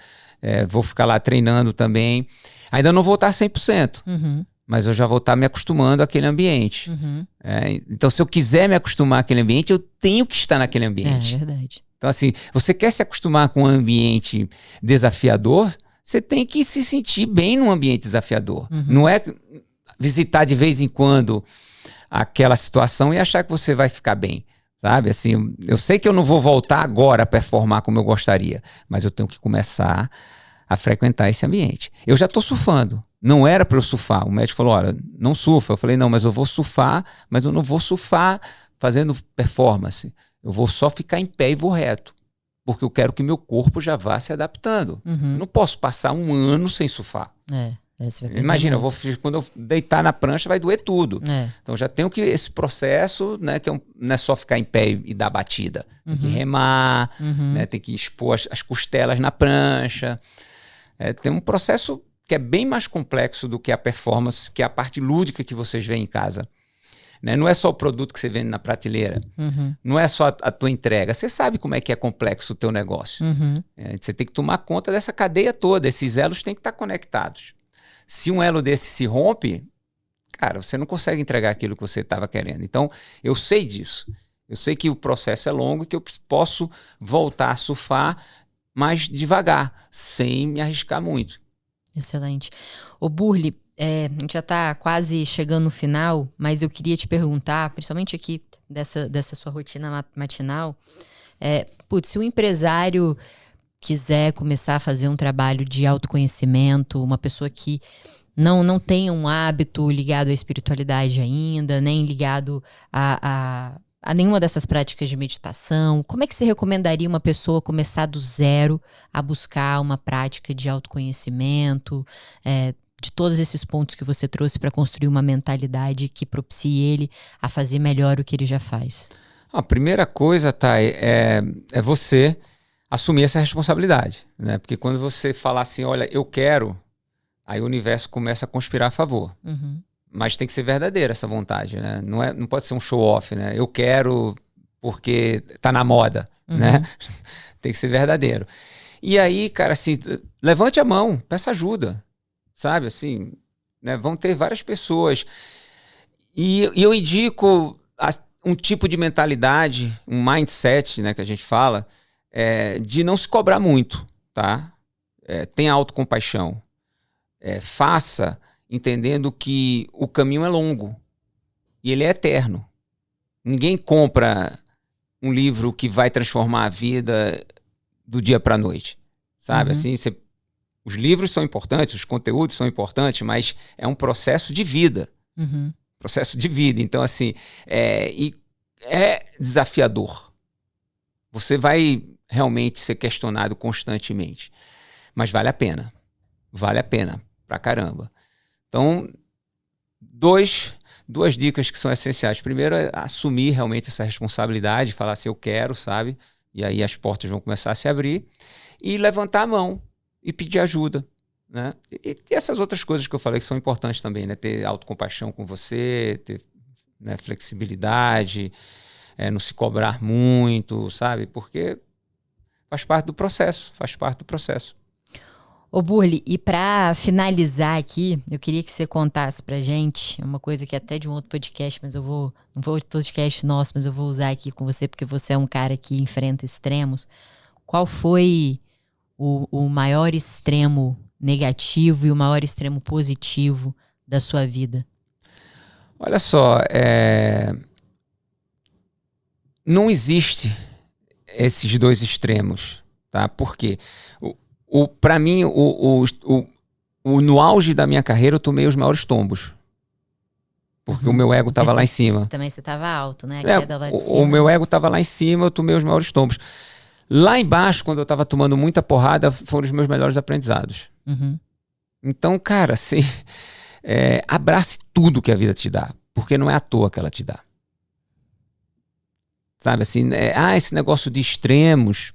Speaker 4: Vou ficar lá treinando também. Ainda não vou estar 100%, mas eu já vou estar me acostumando àquele ambiente. Então, se eu quiser me acostumar àquele ambiente, eu tenho que estar naquele ambiente.
Speaker 3: É verdade.
Speaker 4: Então, assim, você quer se acostumar com um ambiente desafiador, você tem que se sentir bem num ambiente desafiador. Não é visitar de vez em quando aquela situação e achar que você vai ficar bem. Sabe, assim, eu sei que eu não vou voltar agora a performar como eu gostaria, mas eu tenho que começar a frequentar esse ambiente. Eu já estou surfando, não era para eu surfar. O médico falou, olha, não surfa. Eu falei, não, mas eu vou surfar, mas eu não vou surfar fazendo performance. Eu vou só ficar em pé e vou reto, porque eu quero que meu corpo já vá se adaptando. Eu não posso passar 1 ano sem surfar. Imagina, quando eu deitar na prancha vai doer tudo. Então já tenho que esse processo, né, que não é só ficar em pé e dar batida. Tem que remar, né, tem que expor as costelas na prancha. Tem um processo que é bem mais complexo do que a performance, que é a parte lúdica que vocês veem em casa. Né? Não é só o produto que você vende na prateleira. Não é só a tua entrega. Você sabe como é que é complexo o teu negócio. Você tem que tomar conta dessa cadeia toda. Esses elos têm que estar conectados. Se um elo desse se rompe, cara, você não consegue entregar aquilo que você estava querendo. Então, eu sei disso. Eu sei que o processo é longo e que eu posso voltar a surfar mais devagar, sem me arriscar muito.
Speaker 3: Excelente. Ô Burle, a gente já está quase chegando no final, mas eu queria te perguntar, principalmente aqui dessa sua rotina matinal, se o empresário quiser começar a fazer um trabalho de autoconhecimento, uma pessoa que não tem um hábito ligado à espiritualidade ainda, nem ligado a nenhuma dessas práticas de meditação, como é que você recomendaria uma pessoa começar do zero a buscar uma prática de autoconhecimento, de todos esses pontos que você trouxe para construir uma mentalidade que propicie ele a fazer melhor o que ele já faz?
Speaker 4: A primeira coisa, Thay, é você assumir essa responsabilidade, né? Porque quando você falar assim, olha, eu quero, aí o universo começa a conspirar a favor.
Speaker 3: Uhum.
Speaker 4: Mas tem que ser verdadeira essa vontade, né? Não pode ser um show-off, né? Eu quero porque tá na moda, né? Tem que ser verdadeiro. E aí, cara, assim, levante a mão, peça ajuda, sabe? Assim, né? Vão ter várias pessoas. E eu indico um tipo de mentalidade, um mindset, né, que a gente fala, de não se cobrar muito, tá? Tenha autocompaixão. Faça entendendo que o caminho é longo e ele é eterno. Ninguém compra um livro que vai transformar a vida do dia para a noite, sabe? Assim, os livros são importantes, os conteúdos são importantes, mas é um processo de vida. Processo de vida. Então, assim, e é desafiador. Você vai realmente ser questionado constantemente, mas vale a pena. Vale a pena pra caramba. Então, duas dicas que são essenciais. Primeiro é assumir realmente essa responsabilidade, falar assim, eu quero, sabe? E aí as portas vão começar a se abrir. E levantar a mão e pedir ajuda, né? E essas outras coisas que eu falei que são importantes também, né? Ter autocompaixão com você, ter, né, flexibilidade, não se cobrar muito, sabe? Porque faz parte do processo,
Speaker 3: Ô Burle, e para finalizar aqui, eu queria que você contasse pra gente uma coisa que é até de um outro podcast, mas não foi outro podcast nosso, mas eu vou usar aqui com você, porque você é um cara que enfrenta extremos. Qual foi o maior extremo negativo e o maior extremo positivo da sua vida?
Speaker 4: Olha só, não existe esses dois extremos, tá? Por quê? Para mim, no auge da minha carreira, eu tomei os maiores tombos. Porque o meu ego estava lá em cima.
Speaker 3: Também você estava alto, né? A queda lá de cima.
Speaker 4: O meu ego estava lá em cima, eu tomei os maiores tombos. Lá embaixo, quando eu estava tomando muita porrada, foram os meus melhores aprendizados. Então, cara, assim, abrace tudo que a vida te dá. Porque não é à toa que ela te dá. Sabe, assim, esse negócio de extremos.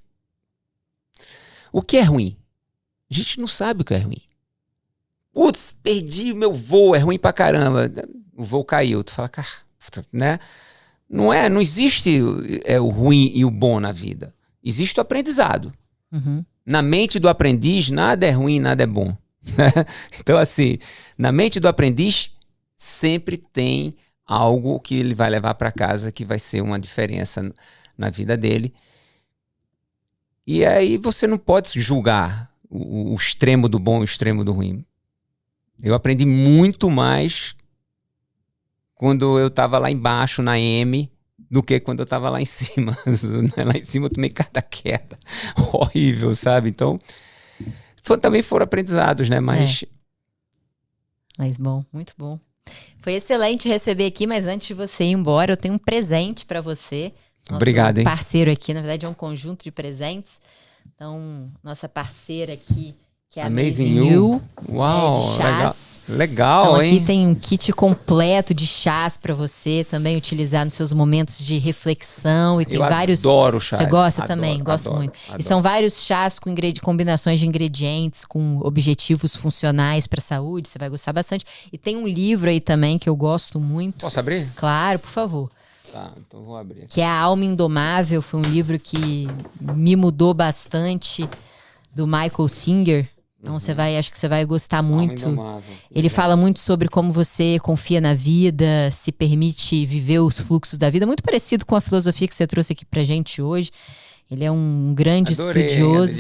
Speaker 4: O que é ruim? A gente não sabe o que é ruim. Putz, perdi o meu voo, é ruim pra caramba. O voo caiu. Tu fala, cara, né? Não existe o ruim e o bom na vida. Existe o aprendizado. Na mente do aprendiz, nada é ruim, nada é bom. Então, assim, na mente do aprendiz, sempre tem algo que ele vai levar para casa que vai ser uma diferença na vida dele. E aí você não pode julgar o extremo do bom e o extremo do ruim. Eu aprendi muito mais quando eu estava lá embaixo na M do que quando eu estava lá em cima. Lá em cima eu tomei cada queda horrível, sabe? Então, também foram aprendizados, né? Mas
Speaker 3: bom, muito bom. Foi excelente receber aqui, mas antes de você ir embora, eu tenho um presente para você.
Speaker 4: Obrigado, hein?
Speaker 3: Parceiro aqui, na verdade é um conjunto de presentes. Então, nossa parceira aqui, que é a Amazing You,
Speaker 4: Uau,
Speaker 3: de chás.
Speaker 4: Legal,
Speaker 3: então,
Speaker 4: hein?
Speaker 3: aqui tem um kit completo de chás para você também utilizar nos seus momentos de reflexão. E tem vários.
Speaker 4: Eu adoro chás.
Speaker 3: Você gosta também? Gosto muito.
Speaker 4: Adoro.
Speaker 3: E são vários chás com combinações de ingredientes, com objetivos funcionais para a saúde. Você vai gostar bastante. E tem um livro aí também que eu gosto muito.
Speaker 4: Posso abrir?
Speaker 3: Claro, por favor.
Speaker 4: Tá, então vou abrir aqui.
Speaker 3: Que é A Alma Indomável. Foi um livro que me mudou bastante, do Michael Singer. Então acho que você vai gostar muito. Ele fala muito sobre como você confia na vida, se permite viver os fluxos da vida, muito parecido com a filosofia que você trouxe aqui pra gente hoje. Ele é um grande estudioso.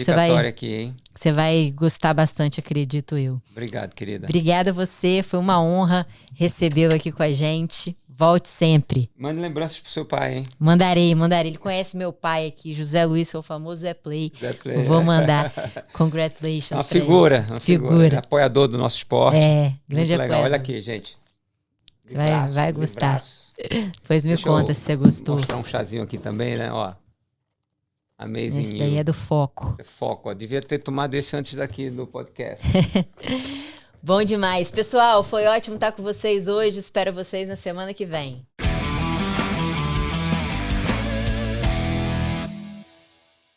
Speaker 3: Você vai gostar bastante, acredito eu.
Speaker 4: Obrigado, querida.
Speaker 3: Obrigada a você, foi uma honra recebê-lo aqui com a gente. Volte sempre.
Speaker 4: Mande lembranças pro seu pai, hein?
Speaker 3: Mandarei. Ele conhece meu pai aqui, José Luiz, que é o famoso Zé Play. Vou mandar. Congratulations.
Speaker 4: Uma figura. Apoiador do nosso esporte.
Speaker 3: Grande apoiador.
Speaker 4: Legal. Olha aqui, gente.
Speaker 3: Vai gostar. Depois me conta se você gostou.
Speaker 4: Vou mostrar um chazinho aqui também, né? Ó. Amazing You.
Speaker 3: Esse daí é do foco.
Speaker 4: Foco, ó. Devia ter tomado esse antes aqui no podcast.
Speaker 3: Bom demais. Pessoal, foi ótimo estar com vocês hoje. Espero vocês na semana que vem.